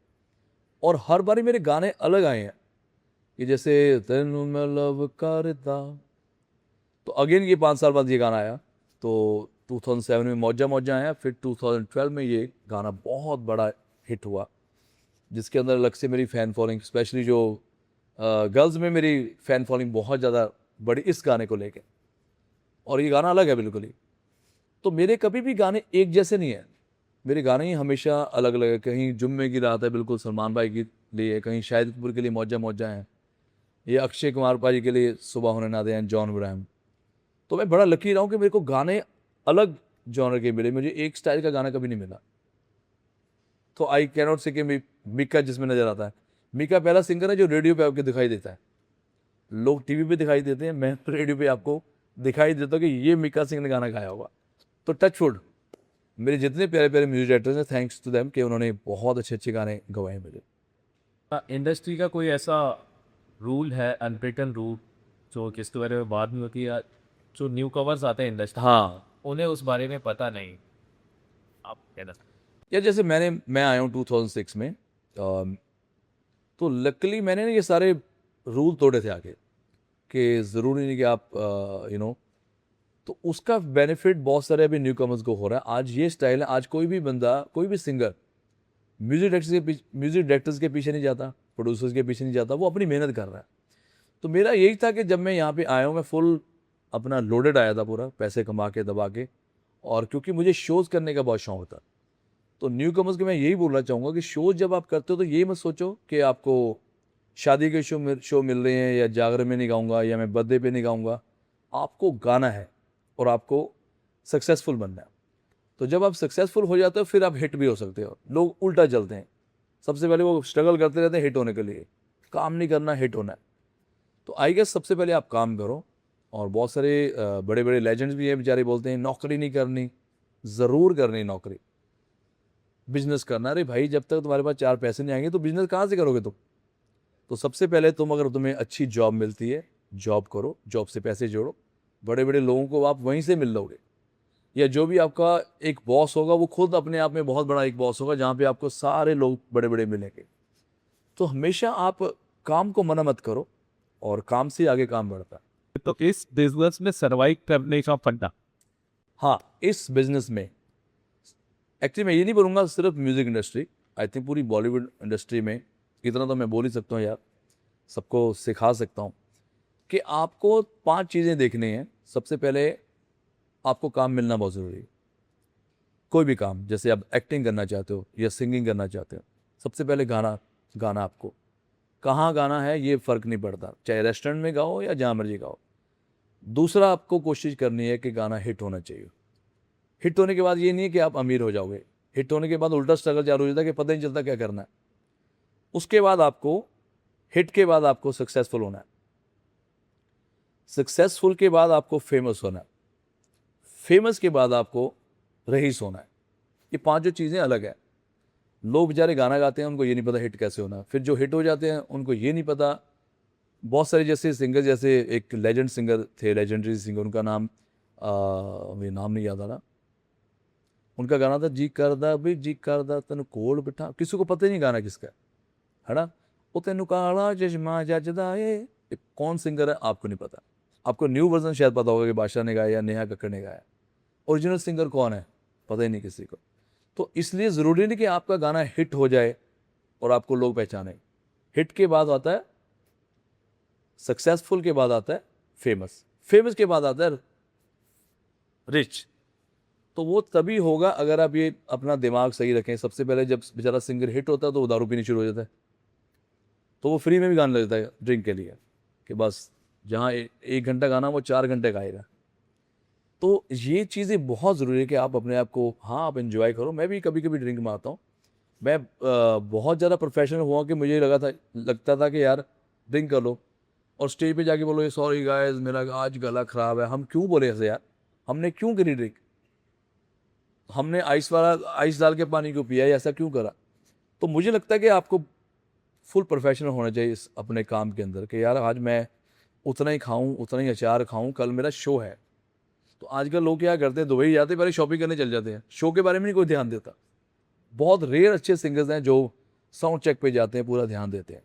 और हर बारी मेरे गाने अलग आए हैं। कि जैसे तेनू मैं लव करदा, तो अगेन ये 5 साल बाद ये गाना आया। तो 2007 में मौजा मौजा आया, फिर 2012 में ये गाना बहुत बड़ा हिट हुआ, जिसके अंदर अलग से मेरी फ़ैन फॉलोइंग, स्पेशली जो गर्ल्स में मेरी फ़ैन फॉलोइंग बहुत ज़्यादा बड़ी इस गाने को लेके। और ये गाना अलग है बिल्कुल ही। तो मेरे कभी भी गाने एक जैसे नहीं हैं, मेरे गाने ही हमेशा अलग अलग है। कहीं जुम्मे की रात है बिल्कुल सलमान भाई के लिए, कहीं शाहिद कपूर के लिए मौजा मौजा है, ये अक्षय कुमार भाई के लिए सुबह होने ना दें, जॉन इब्राहिम। तो मैं बड़ा लकी रहा हूँ कि मेरे को गाने अलग जॉनर के मिले, मुझे एक स्टाइल का गाना कभी नहीं मिला। तो आई कैनॉट से कि मीका जिसमें नज़र आता है, मीका पहला सिंगर है जो रेडियो पे आपके दिखाई देता है। लोग टीवी पे दिखाई देते हैं, मैं रेडियो पे आपको दिखाई देता हूँ कि ये मीका सिंह ने गाना गाया होगा। तो टच वुड, मेरे जितने प्यारे प्यारे म्यूजिक डायरेक्टर्स हैं, थैंक्स टू देम कि उन्होंने बहुत अच्छे अच्छे गाने गवाए मुझे। इंडस्ट्री का कोई ऐसा रूल है, अनब्रिटन रूल, जो किसके बारे में बाद में होती है, जो न्यू कवर्स आते हैं इंडस्ट्री, हाँ उन्हें उस बारे में पता नहीं, आप कहना। यार, जैसे मैं आया हूँ 2006 में, तो लकीली मैंने ना ये सारे रूल तोड़े थे आगे, कि ज़रूरी नहीं कि आप तो उसका बेनिफिट बहुत सारे अभी न्यू कमर्स को हो रहा है। आज ये स्टाइल है, आज कोई भी बंदा, कोई भी सिंगर म्यूजिक डायरेक्टर्स के पीछे नहीं जाता, प्रोड्यूसर्स के पीछे नहीं जाता, वो अपनी मेहनत कर रहा है। तो मेरा यही था कि जब मैं यहाँ पे आया हूँ, मैं फुल अपना लोडेड आया था, पूरा पैसे कमा के दबा के, और क्योंकि मुझे शोज़ करने का बहुत शौक था। तो न्यू कमर्स को मैं यही बोलना चाहूँगा कि शोज़ जब आप करते हो तो ये मत सोचो कि आपको शादी के शो मिल रहे हैं, या जागरण में नहीं गाऊंगा, या मैं बर्थडे पे नहीं गाऊंगा। आपको गाना है और आपको सक्सेसफुल बनना है। तो जब आप सक्सेसफुल हो जाते हो फिर आप हिट भी हो सकते हो। लोग उल्टा चलते हैं, सबसे पहले वो स्ट्रगल करते रहते हैं हिट होने के लिए, काम नहीं करना, हिट होना है। तो आई गेस सबसे पहले आप काम करो। और बहुत सारे बड़े बड़े लेजेंड्स भी हैं, बेचारे बोलते हैं नौकरी नहीं करनी, ज़रूर करनी नौकरी, बिजनेस करना। अरे भाई, जब तक तुम्हारे पास 4 पैसे नहीं आएंगे तो बिजनेस कहाँ से करोगे तुम? तो सबसे पहले अगर तुम्हें अच्छी जॉब मिलती है, जॉब करो, जॉब से पैसे जोड़ो। बड़े बड़े लोगों को आप वहीं से मिल लोगे, या जो भी आपका एक बॉस होगा वो खुद अपने आप में बहुत बड़ा एक बॉस होगा, जहाँ पे आपको सारे लोग बड़े बड़े मिलेंगे। तो हमेशा आप काम को मना मत करो, और काम से आगे काम बढ़ता है। तो इस बिजनेस में सर्वाइव करने का फंडा। हाँ, इस बिजनेस में एक्चुअली मैं ये नहीं बोलूँगा सिर्फ म्यूज़िक इंडस्ट्री, आई थिंक पूरी बॉलीवुड इंडस्ट्री में, इतना तो मैं बोल ही सकता हूँ यार, सबको सिखा सकता हूँ कि आपको 5 चीज़ें देखनी हैं। सबसे पहले आपको काम मिलना बहुत ज़रूरी है। कोई भी काम, जैसे आप एक्टिंग करना चाहते हो या सिंगिंग करना चाहते हो, सबसे पहले गाना आपको कहाँ गाना है ये फ़र्क नहीं पड़ता, चाहे रेस्टोरेंट में गाओ या जहाँ मर्जी गाओ। दूसरा, आपको कोशिश करनी है कि गाना हिट होना चाहिए। हिट होने के बाद ये नहीं है कि आप अमीर हो जाओगे, हिट होने के बाद उल्टा स्ट्रगल चालू हो जाता है कि पता नहीं चलता क्या करना है। उसके बाद आपको, हिट के बाद आपको सक्सेसफुल होना है, सक्सेसफुल के बाद आपको फेमस होना है, फेमस के बाद आपको रईस होना है। ये 5 जो चीज़ें अलग है। लोग बेचारे गाना गाते हैं, उनको ये नहीं पता हिट कैसे होना। फिर जो हिट हो जाते हैं उनको ये नहीं पता। बहुत सारे जैसे सिंगर, जैसे एक लेजेंड सिंगर थे, लेजेंडरी सिंगर, उनका नाम मुझे नाम नहीं याद आ रहा। उनका गाना था जी करदा भी जी करदा तेन कोल बिठा, किसी को पता ही नहीं गाना किसका है ना। वो तेन काला चश्मा जचदा ये कौन सिंगर है आपको नहीं पता। आपको न्यू वर्जन शायद पता होगा कि बादशाह ने गाया या नेहा कक्कड़ ने गाया, ओरिजिनल सिंगर कौन है पता ही नहीं किसी को। तो इसलिए ज़रूरी नहीं कि आपका गाना हिट हो जाए और आपको लोग पहचाने। हिट के बाद आता है सक्सेसफुल, के बाद आता है फेमस, फेमस के बाद आता है रिच। तो वो तभी होगा अगर आप ये अपना दिमाग सही रखें। सबसे पहले जब बेचारा सिंगर हिट होता है तो वो दारू पीनी शुरू हो जाता है, तो वो फ्री में भी गाने लगता है ड्रिंक के लिए, कि बस जहाँ 1 घंटा गाना वो 4 घंटे गाएगा। तो ये चीज़ें बहुत ज़रूरी है कि आप अपने आप को, हाँ, आप एंजॉय करो। मैं भी कभी कभी ड्रिंक मारता हूँ। मैं बहुत ज़्यादा प्रोफेशनल हुआ कि मुझे लगता था कि यार ड्रिंक कर लो और स्टेज पे जाके बोलो ये सॉरी गाइस मेरा आज गला ख़राब है। हम क्यों बोले ऐसे यार? हमने क्यों करी ड्रिंक? हमने आइस डाल के पानी क्यों पिया? ऐसा क्यों करा? तो मुझे लगता है कि आपको फुल प्रोफेशनल होना चाहिए इस अपने काम के अंदर, कि यार आज मैं उतना ही खाऊं, उतना ही अचार खाऊं, कल मेरा शो है। तो आजकल लोग क्या करते हैं, दुबई जाते हैं पहले शॉपिंग करने चल जाते हैं, शो के बारे में नहीं कोई ध्यान देता। बहुत रेयर अच्छे सिंगर्स हैं जो साउंड चेक पे जाते हैं, पूरा ध्यान देते हैं।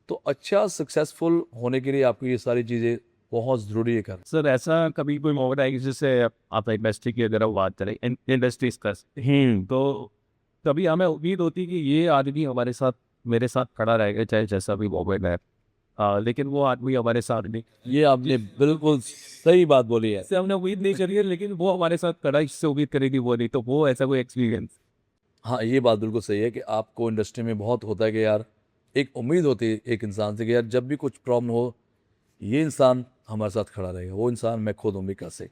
तो अच्छा सक्सेसफुल होने के लिए आपको ये सारी चीज़ें बहुत ज़रूरी है करना। सर ऐसा कभी कोई मोमेंट आएगी जिससे आप इंडस्ट्री की अगर आप बात करें, इंडस्ट्रीज का, तो कभी हमें उम्मीद होती है कि ये आदमी हमारे साथ, मेरे साथ खड़ा रहेगा चाहे जैसा भी मोमेंट है, लेकिन वो आदमी हमारे साथ नहीं, ये आपने बिल्कुल सही बात बोली है। इससे हमने उम्मीद नहीं करी है, लेकिन वो हमारे साथ खड़ा, इससे उम्मीद करेगी वो नहीं, तो वो ऐसा कोई एक्सपीरियंस? हाँ, ये बात बिल्कुल सही है कि आपको इंडस्ट्री में बहुत होता है कि यार एक उम्मीद होती है एक इंसान से कि यार जब भी कुछ प्रॉब्लम हो ये इंसान हमारे साथ खड़ा रहेगा। वो इंसान मैं खुद हूँ, मिका सिंह।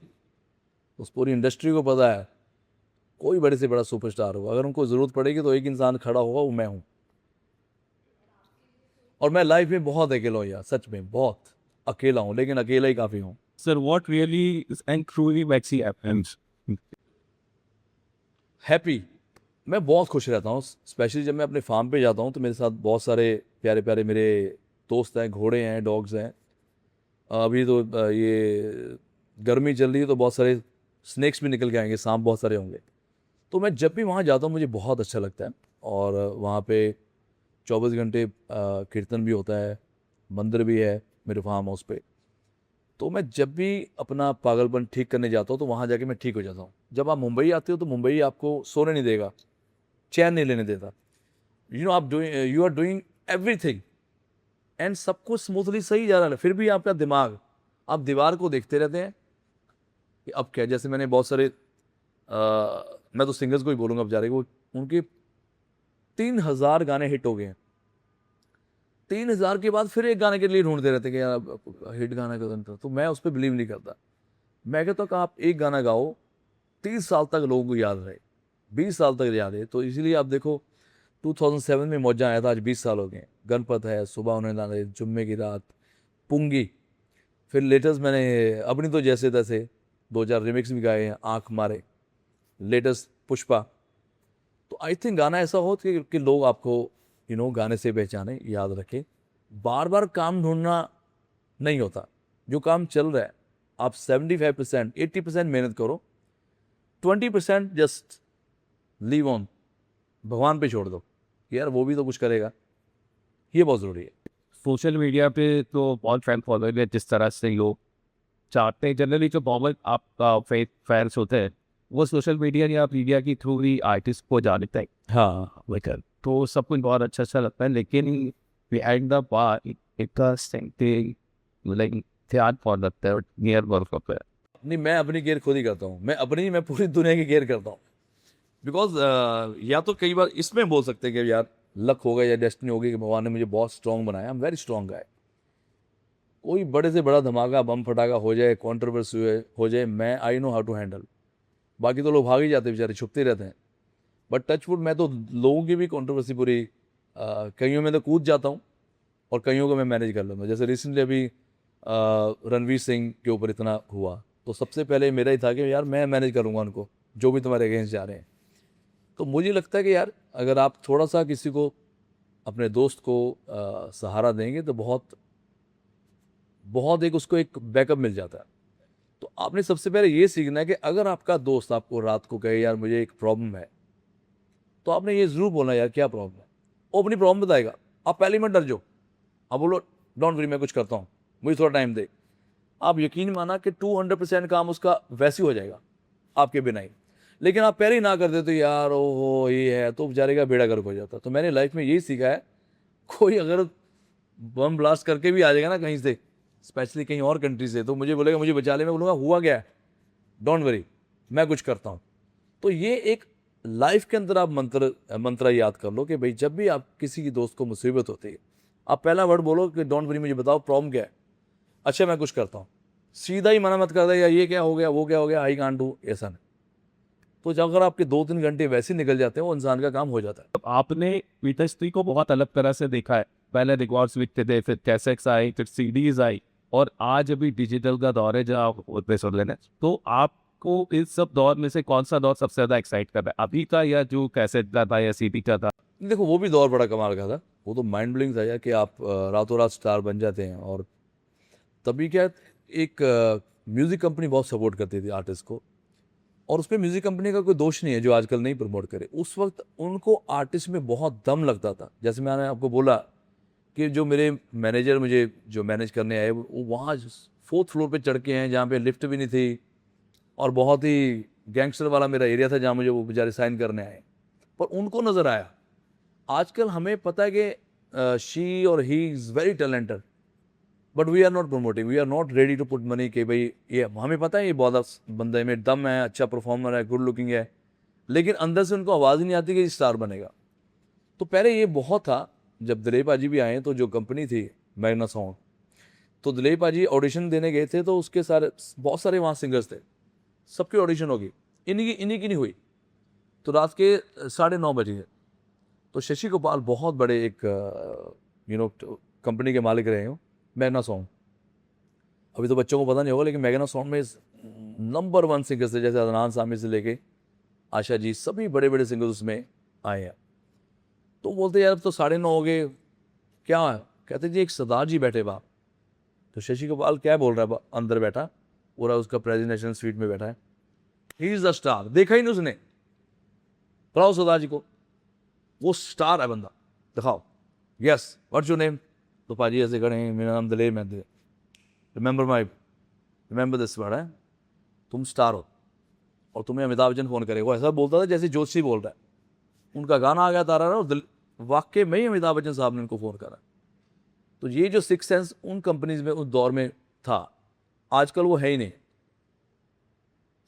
उस पूरी इंडस्ट्री को पता है कोई बड़े से बड़ा सुपरस्टार होगा, अगर उनको ज़रूरत पड़ेगी तो एक इंसान खड़ा होगा, वो मैं हूँ। और मैं लाइफ में बहुत अकेला हूँ यार, सच में बहुत अकेला हूँ, लेकिन अकेला ही काफ़ी हूँ। Sir what really and truly makes you happy? Happy, मैं बहुत खुश रहता हूँ। स्पेशली जब मैं अपने फार्म पे जाता हूँ तो मेरे साथ बहुत सारे प्यारे प्यारे मेरे दोस्त हैं, घोड़े हैं, डॉग्स हैं। अभी तो ये गर्मी चल रही है तो बहुत सारे स्नेक्स भी निकल के आएंगे, सांप बहुत सारे होंगे। तो मैं जब भी वहाँ जाता हूँ मुझे बहुत अच्छा लगता है। और वहाँ पे 24 घंटे कीर्तन भी होता है, मंदिर भी है मेरे फार्म हाउस पे। तो मैं जब भी अपना पागलपन ठीक करने जाता हूँ तो वहाँ जाके मैं ठीक हो जाता हूँ। जब आप मुंबई आते हो तो मुंबई आपको सोने नहीं देगा, चैन नहीं लेने देता। You are doing everything and सब कुछ स्मूथली सही जा रहा है, फिर भी आपका दिमाग, आप दीवार को देखते रहते हैं कि अब क्या। जैसे मैंने बहुत सारे मैं तो सिंगर्स को ही बोलूँगा बेचारे को, उनके 3,000 गाने हिट हो गए हैं। 3,000 के बाद फिर एक गाने के लिए ढूंढते रहते हैं कि यार हिट गाना कदम था। तो मैं उस पर बिलीव नहीं करता। मैं कहता हूँ कि आप एक गाना गाओ 30 साल तक लोगों को याद रहे, 20 साल तक याद है। तो इसीलिए आप देखो 2007 में मौजा आया था, आज 20 साल हो गए। गणपत है, सुबह होने वाले, जुम्मे की रात, पुंगी, फिर लेटेस्ट मैंने अपनी तो जैसे तैसे 2-4 रिमिक्स भी गाए हैं, आंख मारे, लेटेस्ट पुष्पा। तो आई थिंक गाना ऐसा हो कि लोग आपको गाने से पहचाने, याद रखें। बार बार काम ढूंढना नहीं होता, जो काम चल रहा है आप 75% 80% मेहनत करो, 20% जस्ट लीव ऑन, भगवान पे छोड़ दो यार, वो भी तो कुछ करेगा। ये बहुत ज़रूरी है। सोशल मीडिया पे तो बहुत फैन फॉलोइंग है, जिस तरह से लोग चाहते हैं, जनरली जो कॉमन आपका फैंस होते हैं वो सोशल मीडिया या मीडिया की थ्रू ही आर्टिस्ट को जानते हैं। हाँ, लेकर तो सब कुछ बहुत अच्छा अच्छा लगता है, लेकिन बिहाइंड द बार एक लाइक ध्यान बहुत लगता है, नियर वर्क होता है। मैं अपनी केयर खुद ही करता हूँ। मैं पूरी दुनिया की केयर करता हूँ। बिकॉज या तो कई बार इसमें बोल सकते हैं कि यार लक होगा या डेस्टिनी होगी कि भगवान ने मुझे बहुत स्ट्रांग बनाया। आई एम वेरी स्ट्रांग गाय। कोई बड़े से बड़ा धमाका, बम फटाका हो जाए, कॉन्ट्रोवर्सी हो जाए, मैं I know how to handle. बाकी तो लोग भाग ही जाते हैं बेचारे, छुपते रहते हैं। बट टचवुड मैं तो लोगों की भी कॉन्ट्रोवर्सी पूरी कईयों में तो कूद जाता हूँ और कईयों को मैं मैनेज कर लेता हूँ। जैसे रिसेंटली अभी रणवीर सिंह के ऊपर इतना हुआ तो सबसे पहले मेरा ही था कि यार मैं मैनेज करूँगा उनको, जो भी तुम्हारे अगेंस्ट जा रहे हैं। तो मुझे लगता है कि यार अगर आप थोड़ा सा किसी को, अपने दोस्त को सहारा देंगे तो बहुत बहुत एक उसको एक बैकअप मिल जाता है। तो आपने सबसे पहले ये सीखना है कि अगर आपका दोस्त आपको रात को कहे यार मुझे एक प्रॉब्लम है, तो आपने ये ज़रूर बोलना यार क्या प्रॉब्लम है। वो अपनी प्रॉब्लम बताएगा, आप पहले मत डर जाओ, आप बोलो डोंट वरी मैं कुछ करता हूँ, मुझे थोड़ा टाइम दे। आप यकीन माना कि 200% काम उसका वैसे ही हो जाएगा आपके बिना ही। लेकिन आप पहले ही ना कर देते तो यार ओहो ये है, तो बेचारे का बेड़ा गर्क हो जाता। तो मैंने लाइफ में यही सीखा है, कोई अगर बम ब्लास्ट करके भी आ जाएगा ना कहीं से, स्पेशली कहीं और कंट्री से, तो मुझे बोलेगा मुझे बचा ले, मैं बोलूँगा हुआ क्या है, डोंट वरी मैं कुछ करता हूँ। तो ये एक लाइफ के अंदर आप मंत्र याद कर लो कि भाई जब भी आप किसी की दोस्त को मुसीबत होती है, आप पहला वर्ड बोलो कि डोंट वरी, मुझे बताओ प्रॉब्लम क्या है, अच्छा मैं कुछ करता हूँ। सीधा ही मना मत कर दे या ये क्या हो गया, वो क्या हो गया, आई कांट डू, ऐसा नहीं। तो जब अगर आपके 2-3 घंटे वैसे ही निकल जाते हैं, वो इंसान का काम हो जाता है। आपने इंडस्ट्री को बहुत अलग तरह से देखा है। पहले रिकॉर्ड्स बिकते थे, फिर कैसेट्स आई, फिर सीडीज आई, और आज अभी डिजिटल का दौर है जहाँ आप उसपे सुन लेना। तो आपको इस सब दौर में से कौन सा दौर सबसे ज्यादा एक्साइट कर रहा है, अभी का या जो कैसेट का था या सीडी का था? देखो वो भी दौर बड़ा कमाल का था, वो तो माइंड ब्लोइंग था यार कि आप रातों रात स्टार बन जाते हैं। और तभी क्या, एक म्यूज़िक कंपनी बहुत सपोर्ट करती थी आर्टिस्ट को, और उसमें म्यूज़िक कंपनी का कोई दोष नहीं है जो आजकल नहीं प्रमोट करे। उस वक्त उनको आर्टिस्ट में बहुत दम लगता था। जैसे मैंने आपको बोला कि जो मेरे मैनेजर मुझे जो मैनेज करने आए, वो वहाँ 4th फ्लोर पे चढ़ के हैं जहाँ पे लिफ्ट भी नहीं थी, और बहुत ही गैंगस्टर वाला मेरा एरिया था जहाँ मुझे वो बेचारे साइन करने आए। पर उनको नज़र आया। आजकल हमें पता है कि शी और he is very talented, but we are not promoting, we are not ready to put money कि भाई ये हमें पता है ये बहुत बंदे में दम है, अच्छा परफॉर्मर है, गुड लुकिंग है, लेकिन अंदर से उनको आवाज़ ही नहीं आती कि स्टार बनेगा। तो पहले ये बहुत था। जब दिलीप पाजी भी आए तो जो कंपनी थी मैग्ना साउंड, तो दिलीप पाजी ऑडिशन देने गए थे, तो उसके सारे बहुत सारे वहाँ सिंगर्स थे, सबकी ऑडिशन होगी, इन्हीं की नहीं हुई। तो रात के 9:30 बजे तो शशि गोपाल बहुत बड़े एक कंपनी के मालिक रहे हो, मैग्ना साउंड। अभी तो बच्चों को पता नहीं होगा, लेकिन मैग्ना साउंड में नंबर 1 सिंगर्स थे, जैसे अदनान सामी से लेके आशा जी, सभी बड़े बड़े सिंगर्स उसमें आए हैं। तो बोलते यार अब तो 9:30 हो गए, क्या है? कहते जी एक सरदार जी बैठे बाहर। तो शशि गोपाल क्या बोल रहा है, अंदर बैठा पूरा उसका प्रेजेंटेशन स्वीट में बैठा है, ही इज द स्टार। देखा ही नहीं उसने, बुलाओ सरदार जी को, वो स्टार है बंदा, दिखाओ। Yes what's your name? तो पाजी ऐसे खड़े हैं, मेरा नाम दिलीप है, रिमेंबर दिस वर्ड है, तुम स्टार हो और तुम्हें अमिताभ बच्चन फ़ोन करेगा। वो ऐसा बोलता था जैसे जोशी बोल रहा है। उनका गाना आ गया तारा, और वाकई में ही अमिताभ बच्चन साहब ने उनको फ़ोन करा। तो ये जो सिक्स सेंस उन कंपनीज में उस दौर में था, आजकल वो है ही नहीं।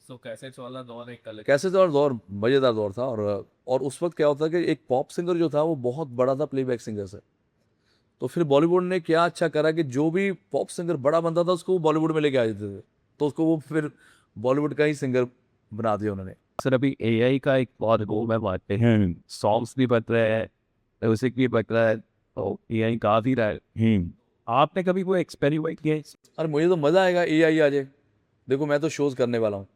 सो कैसेट्स वाला दौर एक अलग। कैसे तो और दौर मज़ेदार दौर था। और उस वक्त क्या होता कि एक पॉप सिंगर जो था वो बहुत बड़ा था, प्लेबैक सिंगर से। तो फिर बॉलीवुड ने क्या अच्छा करा कि जो भी पॉप सिंगर बड़ा बनता था उसको वो बॉलीवुड में लेके आ जाते थे, तो उसको वो फिर बॉलीवुड का ही सिंगर बना दिया उन्होंने। सर अभी एआई का एक बहुत वो मैं बांटते हैं, सॉन्ग्स भी बन रहे हैं, म्यूजिक भी बन रहा है, तो एआई गा भी रहा है। आपने कभी कोई एक्सपेरिमेंट किया है? अरे मुझे तो मज़ा आएगा AI आ जाए। देखो मैं तो शोज़ करने वाला हूँ,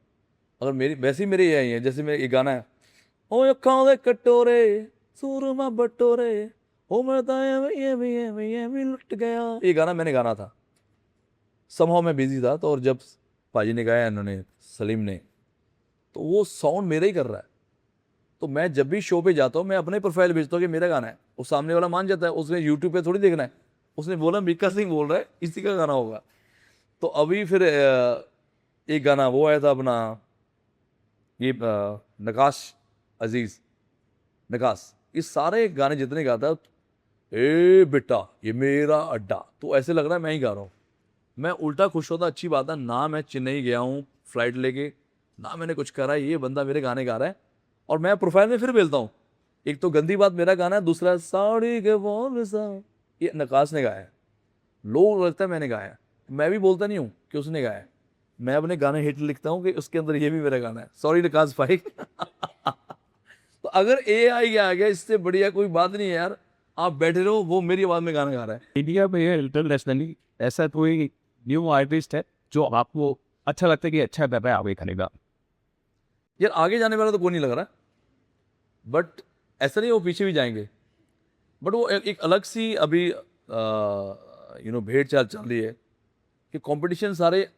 अगर मेरी वैसे ही मेरे AI है। जैसे मेरे ये गाना है, ओ अखां दे कटोरे सूरमा बटोरे, ओ मैं तो ये लुट गया, ये गाना मैंने गाना था। समहाउ मैं बिजी था, तो और जब पाजी ने गाया इन्होंने, सलीम ने, तो वो साउंड मेरा ही कर रहा है। तो मैं जब भी शो पे जाता हूँ मैं अपने प्रोफाइल भेजता हूँ कि मेरा गाना है, वो सामने वाला मान जाता है, उसने यूट्यूब पे थोड़ी देखना है, उसने बोला मीका सिंह बोल रहा है, इसी का गाना होगा। तो अभी फिर एक गाना वो आया था अपना, ये नकाश अजीज, नकाश, ये सारे गाने जितने गाता है, ए बेटा ये मेरा अड्डा, तो ऐसे लग रहा है मैं ही गा रहा हूँ। मैं उल्टा खुश होता, अच्छी बात है ना, मैं चेन्नई गया हूँ फ्लाइट लेके, ना मैंने कुछ करा है, ये बंदा मेरे गाने गा रहा है। और मैं प्रोफाइल में फिर बोलता हूँ, एक तो गंदी बात मेरा गाना है, दूसरा साड़ी के बोल सा, ये नकाश ने गाया है, लोग लगता है मैंने गाया है। मैं भी बोलता नहीं हूँ कि उसने गाया है, मैं अपने गाने हिट लिखता हूँ कि उसके अंदर ये भी मेरा गाना है। सॉरी नकाश भाई। तो अगर AI आ गया, इससे बढ़िया कोई बात नहीं है यार, आप बैठे रहो, वो मेरी आवाज़ में गाना गा रहा है। इंडिया में या इंटरनेशनली ऐसा कोई न्यू आर्टिस्ट है जो आपको अच्छा लगता है कि अच्छा कर रहा है आगे करेगा? यार आगे जाने वाला तो कोई नहीं लग रहा, बट ऐसा नहीं वो पीछे भी जाएंगे, बट वो एक अलग सी अभी भेड़ चाल चल रही है कि कंपटीशन सारे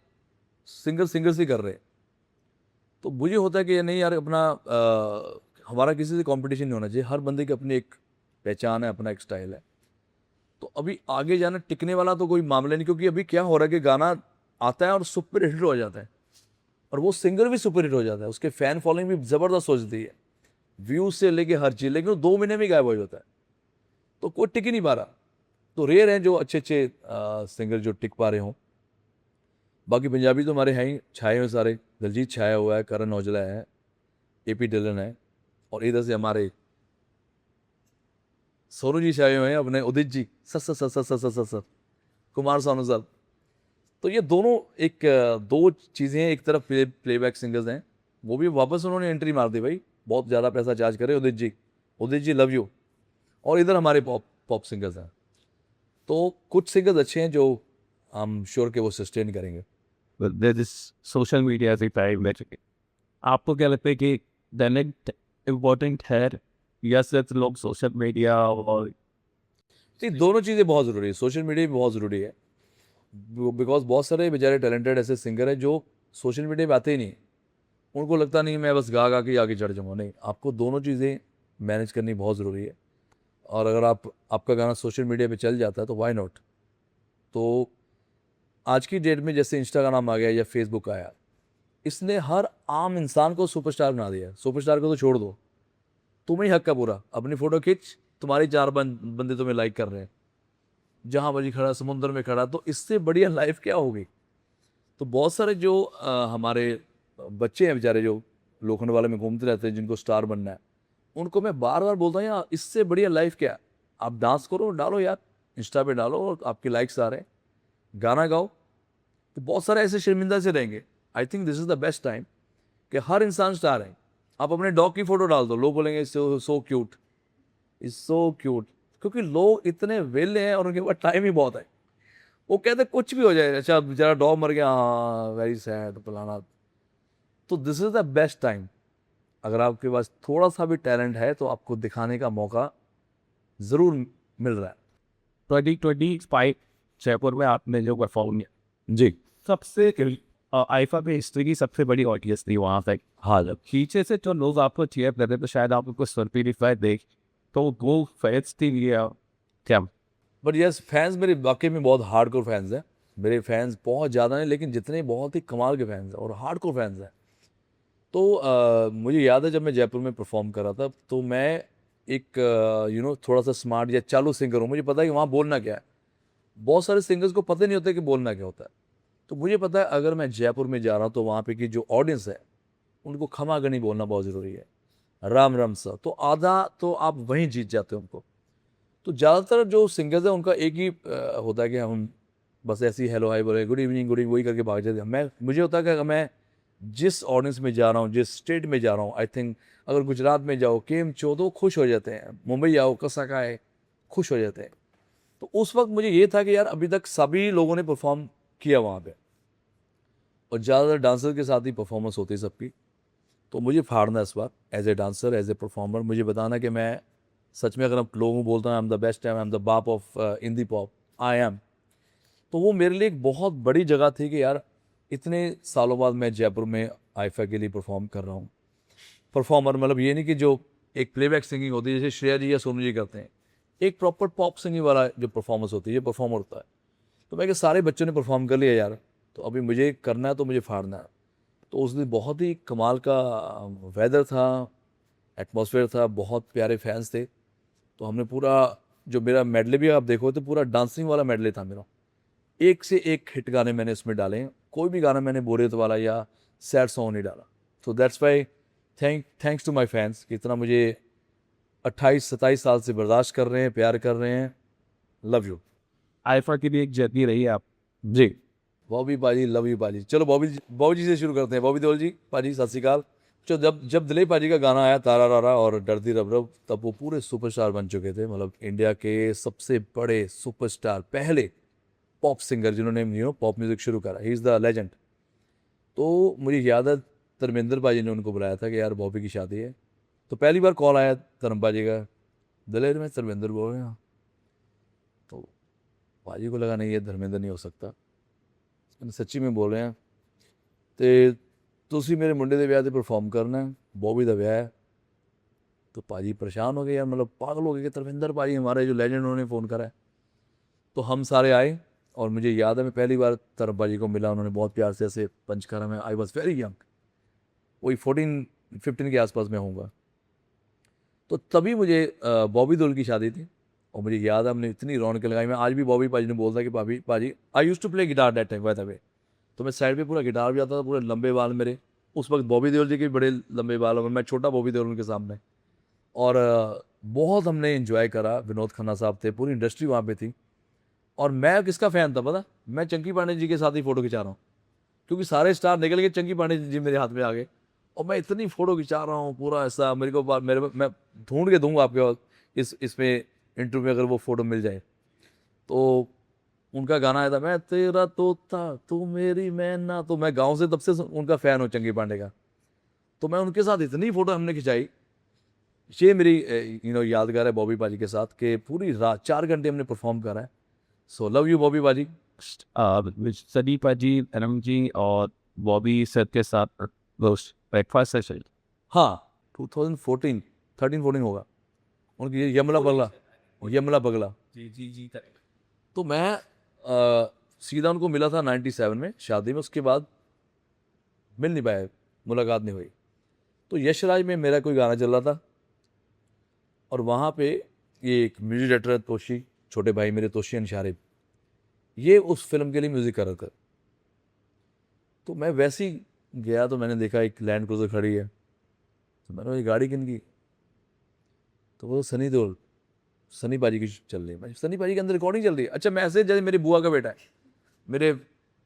सिंगर से कर रहे हैं। तो मुझे होता है कि ये नहीं यार, अपना हमारा किसी से कंपटीशन नहीं होना चाहिए, हर बंदे की अपनी एक पहचान है, अपना एक स्टाइल है। तो अभी आगे जाना टिकने वाला तो कोई मामला नहीं, क्योंकि अभी क्या हो रहा है कि गाना आता है और सुपर हिट हो जाता है, और वो सिंगर भी सुपर हिट हो जाता है, उसके फैन फॉलोइंग भी ज़बरदस्त हो जाती है, व्यूज से लेके हर चीज़, लेकिन वो 2 महीने में गायब हो जाता है, तो कोई टिक ही नहीं पा रहा। तो रेयर हैं जो अच्छे अच्छे सिंगर जो टिक पा रहे हों। बाकी पंजाबी तो हमारे हैं ही छाए हुए सारे, दिलजीत छाया हुआ है, करण औजला है, एपी डिलन है, और इधर से हमारे सोनू जी छाए हुए हैं, अपने Udit ji, sir sir sir sir sir sir sir sir Kumar Sanu साहब। तो ये दोनों एक दो चीज़ें हैं, एक तरफ प्लेबैक सिंगर्स हैं, वो भी वापस उन्होंने एंट्री मार दी भाई, बहुत ज़्यादा पैसा चार्ज करे उदित जी लव यू। और इधर हमारे पॉप पॉप सिंगर्स हैं, तो कुछ सिंगर्स अच्छे हैं जो हम श्योर के वो सस्टेन करेंगे। देयर इज सोशल मीडिया से टाइम बेसिकली। आपको क्या लगता है कि टैलेंट इम्पोर्टेंट है या सिर्फ लोग सोशल मीडिया और जी, दोनों चीज़ें बहुत ज़रूरी है, सोशल मीडिया भी बहुत ज़रूरी है, बिकॉज बहुत सारे बेचारे टैलेंटेड ऐसे सिंगर हैं जो सोशल मीडिया पे आते ही नहीं, उनको लगता नहीं मैं बस गा गा के आगे चढ़ जाऊँगा, नहीं, आपको दोनों चीज़ें मैनेज करनी बहुत ज़रूरी है। और अगर आपका गाना सोशल मीडिया पे चल जाता है तो वाई नॉट। तो आज की डेट में जैसे इंस्टाग्राम आ गया या फेसबुक आया, इसने हर आम इंसान को सुपरस्टार बना दिया है। सुपरस्टार को तो छोड़ दो, तुम्हें ही हक का पूरा, अपनी फ़ोटो खींच, तुम्हारी 4 बंदे तुम्हें लाइक कर रहे हैं, जहाँ बजी खड़ा समुंदर में खड़ा, तो इससे बढ़िया लाइफ क्या होगी। तो बहुत सारे जो हमारे बच्चे हैं बेचारे जो लोखंड में घूमते रहते हैं, जिनको स्टार बनना है, उनको मैं बार बार बोलता हूँ यार इससे बढ़िया लाइफ क्या है? आप डांस करो, डालो यार, इंस्टा पे डालो और आपके लाइक्स आ रहे हैं, गाना गाओ, तो बहुत सारे ऐसे शर्मिंदा से रहेंगे। I think this is the best time कि हर इंसान स्टार है। आप अपने डॉग की फ़ोटो डाल दो, लोग बोलेंगे so cute, is so cute, क्योंकि लोग इतने वेले हैं और उनके पास टाइम ही बहुत है। वो कहते कुछ भी हो जाए, अच्छा बेचारा डॉग मर गया, हाँ वेरी सैड फलाना। तो this is the best time, अगर आपके पास थोड़ा सा भी टैलेंट है तो आपको दिखाने का मौका ज़रूर मिल रहा है। 2025 जयपुर में आपने जो परफॉर्म किया, जी सबसे आईफा पे हिस्ट्री की सबसे बड़ी ऑडियंस थी वहाँ तक। हाँ, जब पीछे से जो लोग आपको चेयर कर रहे थे, शायद आपको कुछ सर्टिफाइड देख, तो वो फैंस थी या क्या? बट यस, फैंस मेरे वाकई में बहुत हार्डकोर फैंस हैं। मेरे फैंस बहुत ज़्यादा नहीं, लेकिन जितने बहुत ही कमाल के फैंस हैं और हार्डकोर फैंस हैं। तो मुझे याद है जब मैं जयपुर में परफॉर्म कर रहा था, तो मैं एक थोड़ा सा स्मार्ट या चालू सिंगर हूँ, मुझे पता है कि वहाँ बोलना क्या है। बहुत सारे सिंगर्स को पता नहीं होता कि बोलना क्या होता है। तो मुझे पता है अगर मैं जयपुर में जा रहा हूँ तो वहाँ पे की जो ऑडियंस है उनको खमा गनी बोलना बहुत ज़रूरी है, राम राम सा, तो आधा तो आप वहीं जीत जाते हो उनको। तो ज़्यादातर जो सिंगर्स हैं उनका एक ही होता है कि हम बस ऐसी हेलो हाय बोले, गुड इवनिंग वही करके भाग जाते हैं। मुझे होता है कि अगर मैं जिस ऑडियंस में जा रहा हूँ, जिस स्टेट में जा रहा हूँ, आई थिंक अगर गुजरात में जाओ केम चो तो खुश हो जाते हैं, मुंबई आओ कसा का है, खुश हो जाते हैं। तो उस वक्त मुझे ये था कि यार अभी तक सभी लोगों ने परफॉर्म किया वहाँ पे, और ज़्यादातर डांसर के साथ ही परफॉर्मेंस होती है सबकी। तो मुझे फाड़ना इस बार as a dancer, as a performer, मुझे बताना कि मैं सच में, अगर आप लोगों को बोलता हूँ I am the best, I am the बाप of Hindi pop, I am, तो वो मेरे लिए एक बहुत बड़ी जगह थी कि यार इतने सालों बाद मैं जयपुर में आईफा के लिए परफॉर्म कर रहा हूँ। परफॉर्मर मतलब ये नहीं कि जो एक प्लेबैक सिंगिंग होती है जैसे श्रेया जी या सोनू जी करते हैं, एक प्रॉपर पॉप सिंगिंग वाला जो परफॉर्मेंस होती है, ये परफॉर्मर होता है। तो मैं कि सारे बच्चों ने परफॉर्म कर लिया यार, तो अभी मुझे करना है, तो मुझे फाड़ना है। तो उस दिन बहुत ही कमाल का वेदर था, एटमॉस्फेयर था, बहुत प्यारे फैंस थे। तो हमने पूरा, जो मेरा मेडले भी आप देखो तो पूरा डांसिंग वाला मेडले था मेरा, एक से एक हिट गाने मैंने इसमें डाले हैं, कोई भी गाना मैंने बोरियत वाला या सैड सॉन्ग नहीं डाला। तो that's why thanks to my fans कि इतना मुझे 28-27 साल से बर्दाश्त कर रहे हैं, प्यार कर रहे हैं। Love you. आईफा की भी एक जर्नी रही है आप। जी, बॉबी पाजी, लव यू पाजी। चलो बॉबी जी से शुरू करते हैं। बॉबी देओल जी, पाजी सत श्रीकाल। जो जब जब दिलीप पाजी का गाना आया तारा रारा और डरती रब रब, तब वो पूरे सुपरस्टार बन चुके थे, मतलब इंडिया के सबसे बड़े सुपरस्टार, पहले पॉप सिंगर जिन्होंने पॉप म्यूजिक शुरू करा, ही इज़ द लेजेंड। तो मुझे याद है धर्मेंद्र पाजी ने उनको बुलाया था कि यार बॉबी की शादी है। तो पहली बार कॉल आया धर्म पाजी का, दिलेर में धर्मेंद्र बोल रहे हैं। तो पाजी को लगा नहीं, ये धर्मेंद्र नहीं हो सकता, कहते सच्ची में बोल रहे हैं, तो ਤੁਸੀਂ ਮੇਰੇ ਮੁੰਡੇ ਦੇ ਵਿਆਹ ਤੇ परफॉर्म करना है, बॉबी का ਵਿਆਹ है। तो पाजी परेशान हो गए यार, मतलब पागल हो गए कि धर्मेंद्र पाजी हमारे जो लेजेंड, उन्होंने फ़ोन करा है। तो हम सारे आए, और मुझे याद है मैं पहली बार धर्म पाजी को मिला, उन्होंने बहुत प्यार से ऐसे पंच करा। मैं आई वॉज वेरी यंग, वही 14-15 के आसपास में होऊंगा। तो तभी मुझे बॉबी देओल की शादी थी, और मुझे याद है हमने इतनी रौनक लगाई। मैं आज भी बॉबी पाजी ने बोलता कि पाजी, I use to play guitar that time by the way. तो मैं साइड पे पूरा गिटार भी आता था, पूरे लंबे बाल मेरे, उस वक्त बॉबी देओल जी के भी बड़े लंबे बाल हैं, मैं छोटा बॉबी देओल उनके सामने। और बहुत हमने एंजॉय करा। विनोद खन्ना साहब थे, पूरी इंडस्ट्री वहाँ पे थी। और मैं किसका फ़ैन था पता? मैं चंकी पांडे जी के साथ ही फ़ोटो खिंचा रहा हूँ, क्योंकि सारे स्टार निकल के चंकी पांडे जी मेरे हाथ में आ गए। और मैं इतनी फ़ोटो खिंचा रहा हूँ पूरा ऐसा, मेरे को मैं ढूंढ के दूंगा आपके पास इसमें इंटरव्यू में अगर वो फ़ोटो मिल जाए। तो उनका गाना आया था, मैं तेरा तोता तू मेरी मैना, तो मैं गाँव से तब से उनका फ़ैन हूँ चंकी पांडे का। तो मैं उनके साथ इतनी फ़ोटो हमने खिंचाई। ये मेरी यादगार है बॉबी बाजी के साथ, कि पूरी रात 4 घंटे हमने परफॉर्म करा है। सो लव यू बॉबी बाजी। सनी पाजी, एनम जी और बॉबी सर के साथ ब्रेकफास्ट सेशन। हाँ 2014 13-14 होगा उनकी, ये यमला पगला, यमला पगला। जी जी जी करेक्ट। तो मैं सीधा उनको मिला था 97 में शादी में, उसके बाद मिल नहीं पाए, मुलाकात नहीं हुई। तो यशराज में मेरा कोई गाना चल रहा था, और वहाँ पे ये एक म्यूजिक डायरेक्टर है तोशी, छोटे भाई मेरे तोशी अंशारी, ये उस फिल्म के लिए म्यूज़िक कर रहे थे। तो मैं वैसे ही गया, तो मैंने देखा एक लैंड क्रूज़र खड़ी है, तो मैंने कहा, ये गाड़ी किन की? तो वो सनी देओल, सनी पाजी की चल रही है। मैं, सनी पाजी के अंदर रिकॉर्डिंग चल रही है? अच्छा, मैं ऐसे जैसे मेरी बुआ का बेटा है, मेरे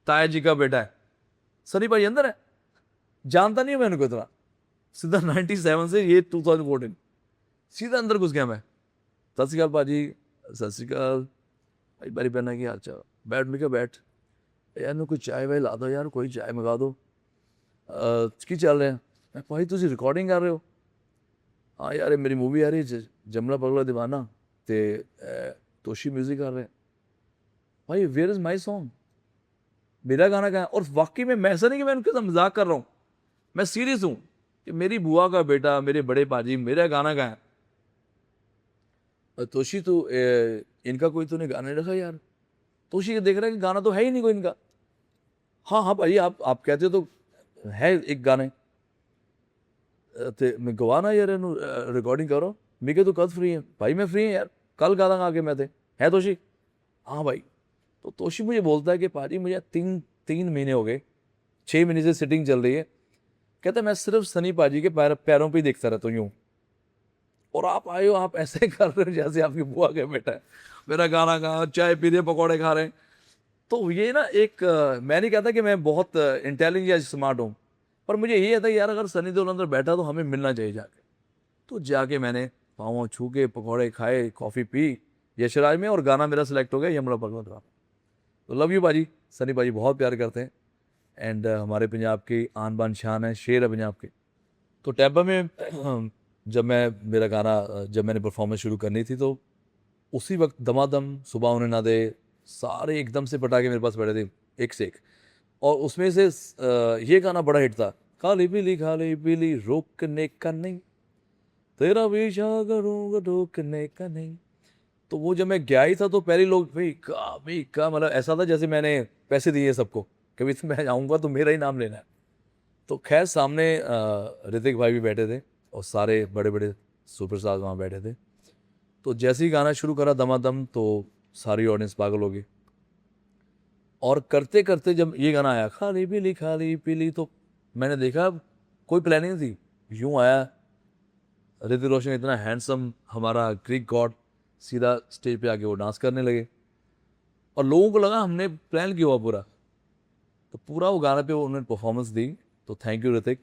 ताया जी का बेटा है, सनी पाजी अंदर है, जानता नहीं हूं मैं उनको इतना। सीधा 97 से ये 2014 सीधा अंदर घुस गया मैं। सत श्री अकाल पाजी, सत श्री अकाल भाई, बारी पहना की अच्छा बैठ, मैं क्या बैठ यार, मैं कोई चाय वाय ला दो यार, कोई चाय मंगा दो। की चल रहे हैं? मैं, भाई तुझे रिकॉर्डिंग कर रहे हो? हाँ यार, ये मेरी मूवी आ रही है जमला पगला दीवाना, ते तोशी म्यूजिक कर रहे हैं। भाई वेयर इज माई सॉन्ग, मेरा गाना कहाँ है? और वाकई में मैं, ऐसा नहीं कि मैं उनके साथ मजाक कर रहा हूँ, मैं सीरियस हूँ कि मेरी बुआ का बेटा, मेरे बड़े पाजी, मेरा गाना कहाँ है? तोशी तो इनका कोई तूने गाना नहीं रखा यार? तोशी देख रहा है कि गाना तो है ही नहीं कोई इनका। हाँ हाँ भाई, आप कहते हो तो है एक गाने, ते मैं गवाना यार रिकॉर्डिंग करो। मैं तो कद फ्री है भाई? मैं फ्री है यार, कल गा दूंगा आके मैं थे। है तोशी? हाँ भाई। तो तोशी मुझे बोलता है कि पाजी मुझे तीन तीन महीने हो गए, 6 महीने से सिटिंग चल रही है, कहता है मैं सिर्फ सनी पाजी के पैरों पे ही देखता रहता हूँ यूँ, और आप आए हो, आप ऐसे कर रहे हो जैसे आपकी बुआ का बेटा है, मेरा गाना गा, चाय पी रहे, पकौड़े खा रहे हैं। तो ये ना एक मैं नहीं कहता कि मैं बहुत इंटेलिजेंट या स्मार्ट हूँ, पर मुझे ये था यार, अगर सनी देओल अंदर बैठा तो हमें मिलना चाहिए जाके। तो जाके मैंने पाँव छू के पकौड़े खाए, कॉफ़ी पी यशराज में, और गाना मेरा सिलेक्ट हो गया यमला पगला का। तो लव यू बाजी, सनी बाजी बहुत प्यार करते हैं, एंड हमारे पंजाब की आन बान शान है, शेर है पंजाब के। तो टैबा में जब मेरा गाना जब मैंने परफॉर्मेंस शुरू करनी थी, तो उसी वक्त दमादम, सुबह उन्हें ना दे, सारे एकदम से पटाखे मेरे पास पड़े थे, एक से एक। और उसमें से ये गाना बड़ा हिट था, खाली पीली रोकने का नहीं, तेरा पीछा करूंगा रोकने का नहीं। तो वो जब मैं गया ही था, तो पहले लोग भाई का मतलब ऐसा था जैसे मैंने पैसे दिए सबको, कभी मैं जाऊंगा तो मेरा ही नाम लेना है। तो खैर सामने ऋतिक भाई भी बैठे थे, और सारे बड़े बड़े सुपरस्टार वहाँ बैठे थे। तो जैसे ही गाना शुरू करा दमादम, तो सारी ऑडियंस पागल हो गई। और करते करते जब ये गाना आया, खाली पीली, तो मैंने देखा कोई प्लानिंग नहीं थी, यूं आया ऋतिक रोशन इतना हैंडसम, हमारा ग्रीक गॉड, सीधा स्टेज पे आके वो डांस करने लगे, और लोगों को लगा हमने प्लान किया हुआ पूरा। तो पूरा वो गाना पे उन्होंने परफॉर्मेंस दी, तो थैंक यू ऋतिक।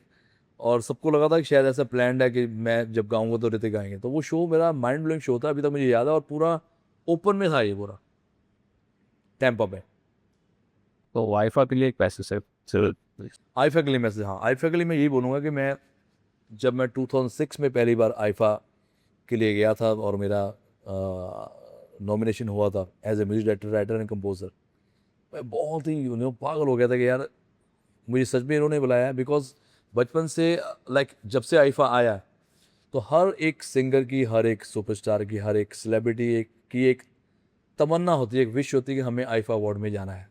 और सबको लगा था कि शायद ऐसा प्लान है कि मैं जब गाऊंगा तो ऋतिक गाएंगे। तो वो शो मेरा माइंड ब्लोइंग शो था, अभी तक मुझे याद है, और पूरा ओपन में था ये पूरा, टैंपा पे। तो वाईफाई के लिए एक पैसे से आईफा के लिए मैं हाँ, आईफा के लिए मैं यही बोलूँगा कि मैं जब मैं 2006 में पहली बार आईफा के लिए गया था, और मेरा नॉमिनेशन हुआ था as a music director, writer and composer, मैं बहुत ही पागल हो गया था कि यार मुझे सच में इन्होंने बुलाया है। बिकॉज बचपन से जब से आईफा आया, तो हर एक सिंगर की, हर एक सुपरस्टार की, हर एक सेलिब्रिटी की एक तमन्ना होती है, एक विश होती है कि हमें आईफा अवार्ड में जाना है।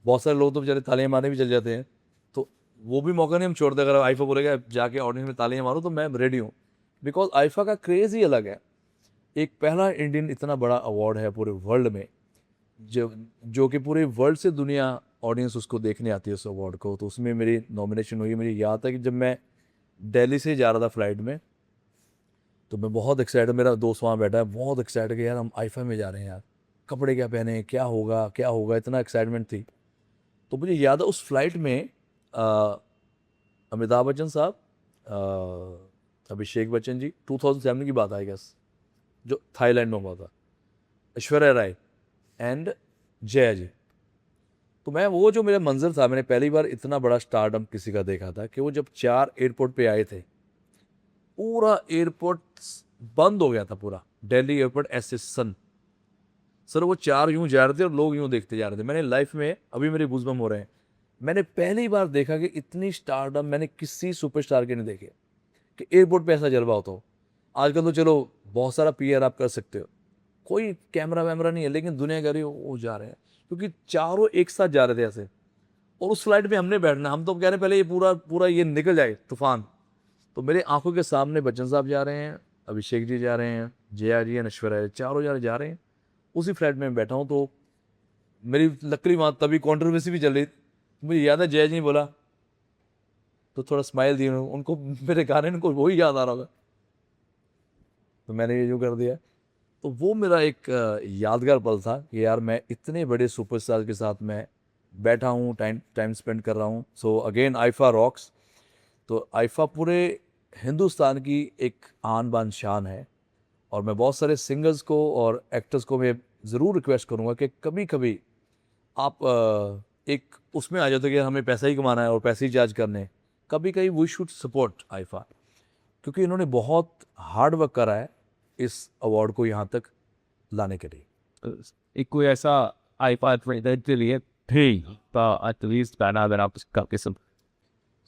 बहुत सारे लोग तो बेचारे तालियां मारने भी चल जाते हैं, तो वो भी मौका नहीं हम छोड़ते। अगर आईफा बोलेगा जाके ऑडियंस में तालियां मारो, तो मैं रेडी हूँ, बिकॉज आईफा का क्रेज़ ही अलग है। एक पहला इंडियन इतना बड़ा अवार्ड है पूरे वर्ल्ड में, जो कि पूरे वर्ल्ड से दुनिया ऑडियंस उसको देखने आती है उस अवार्ड को, तो उसमें मेरी नॉमिनेशन हुई। मुझे याद है कि जब मैं दिल्ली से जा रहा था फ्लाइट में, तो मैं बहुत एक्साइटेड, मेरा दोस्त वहाँ बैठा है, बहुत एक्साइटेड कि यार हम आईफा में जा रहे हैं यार, कपड़े क्या पहने, क्या होगा क्या होगा, इतना एक्साइटमेंट थी। तो मुझे याद है उस फ्लाइट में अमिताभ बच्चन साहब, अभिषेक बच्चन जी, 2007 की बात आई गेस, जो थाईलैंड में हुआ था, ऐश्वर्या राय एंड जया जी। तो मैं वो जो मेरा मंजर था, मैंने पहली बार इतना बड़ा स्टारडम किसी का देखा था कि वो जब 4 एयरपोर्ट पे आए थे, पूरा एयरपोर्ट बंद हो गया था, पूरा दिल्ली एयरपोर्ट ऐसे सर वो 4 यूं जा रहे थे और लोग यूं देखते जा रहे थे। मैंने लाइफ में, अभी मेरे गूज़बम्प हो रहे हैं, मैंने पहली बार देखा कि इतनी स्टारडम मैंने किसी सुपरस्टार के नहीं देखे कि एयरपोर्ट पे ऐसा जलवा होता हो। आजकल तो चलो बहुत सारा पीआर आप कर सकते हो, कोई कैमरा वैमरा नहीं है, लेकिन दुनिया कह रही हो वो जा रहे हैं, क्योंकि चारों एक साथ जा रहे थे ऐसे। और उस फ्लाइट में हमने बैठना, हम तो कह रहे हैं पहले ये पूरा पूरा ये निकल जाए तूफान। तो मेरे आंखों के सामने बच्चन साहब जा रहे हैं, अभिषेक जी जा रहे हैं, जया जी, ऐश्वर्या, चारों जा रहे हैं। उसी फ्लाइट में मैं बैठा हूँ, तो मेरी लकड़ी वहाँ तभी कंट्रोवर्सी भी चल रही। मुझे याद है जया जी ने बोला तो थोड़ा स्माइल दी उनको, मेरे गाने उनको वही याद आ रहा होगा, तो मैंने ये जो कर दिया। तो वो मेरा एक यादगार पल था कि यार मैं इतने बड़े सुपरस्टार के साथ मैं बैठा हूँ, टाइम स्पेंड कर रहा हूँ। So again IIFA rocks. तो आईफा पूरे हिंदुस्तान की एक आन बान शान है, और मैं बहुत सारे सिंगर्स को और एक्टर्स को मैं ज़रूर रिक्वेस्ट करूँगा कि कभी कभी आप एक उसमें आ जाते कि हमें पैसा ही कमाना है और पैसे ही चार्ज करने हैं। कभी कभी वी शुड सपोर्ट आईफा, क्योंकि इन्होंने बहुत हार्ड वर्क करा है इस अवार्ड को यहाँ तक लाने के लिए। एक कोई ऐसा आईफा ट्रेलर के लिए एटलीस्ट गाना अगर आप उसका किस्म।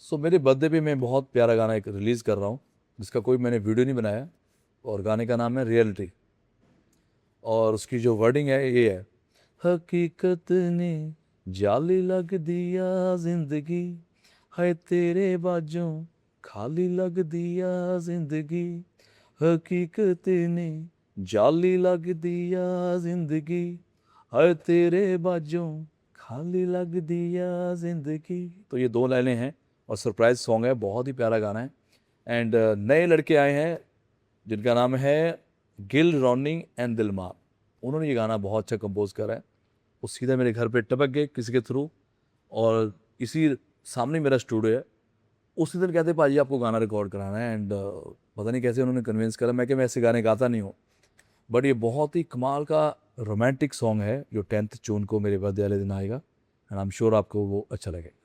सो मेरे बर्थडे पे मैं बहुत प्यारा गाना एक रिलीज़ कर रहा हूँ, जिसका कोई मैंने वीडियो नहीं बनाया, और गाने का नाम है रियलिटी, और उसकी जो वर्डिंग है ये है, हकीकत ने जाली लग दिया जिंदगी, है तेरे बाजों खाली लग दिया जिंदगी, हकीकत ने जाली लग दिया जिंदगी, है तेरे बाजों खाली लग दिया जिंदगी। तो ये 2 लाइनें हैं और सरप्राइज सॉन्ग है, बहुत ही प्यारा गाना है। एंड नए लड़के आए हैं जिनका नाम है गिल रॉनिंग एंड दिलमार, उन्होंने ये गाना बहुत अच्छा कंपोज करा है। वो सीधा मेरे घर पे टपक गए किसी के थ्रू, और इसी सामने मेरा स्टूडियो है। उसी दिन कहते भाजी आपको गाना रिकॉर्ड कराना है, एंड पता नहीं कैसे उन्होंने कन्विंस करा। मैं कि मैं ऐसे गाने गाता नहीं हूँ, बट ये बहुत ही कमाल का रोमांटिक सॉन्ग है जो 10th जून को मेरे बर्थडे वाले दिन आएगा, एंड आई एम श्योर आपको वो अच्छा लगेगा।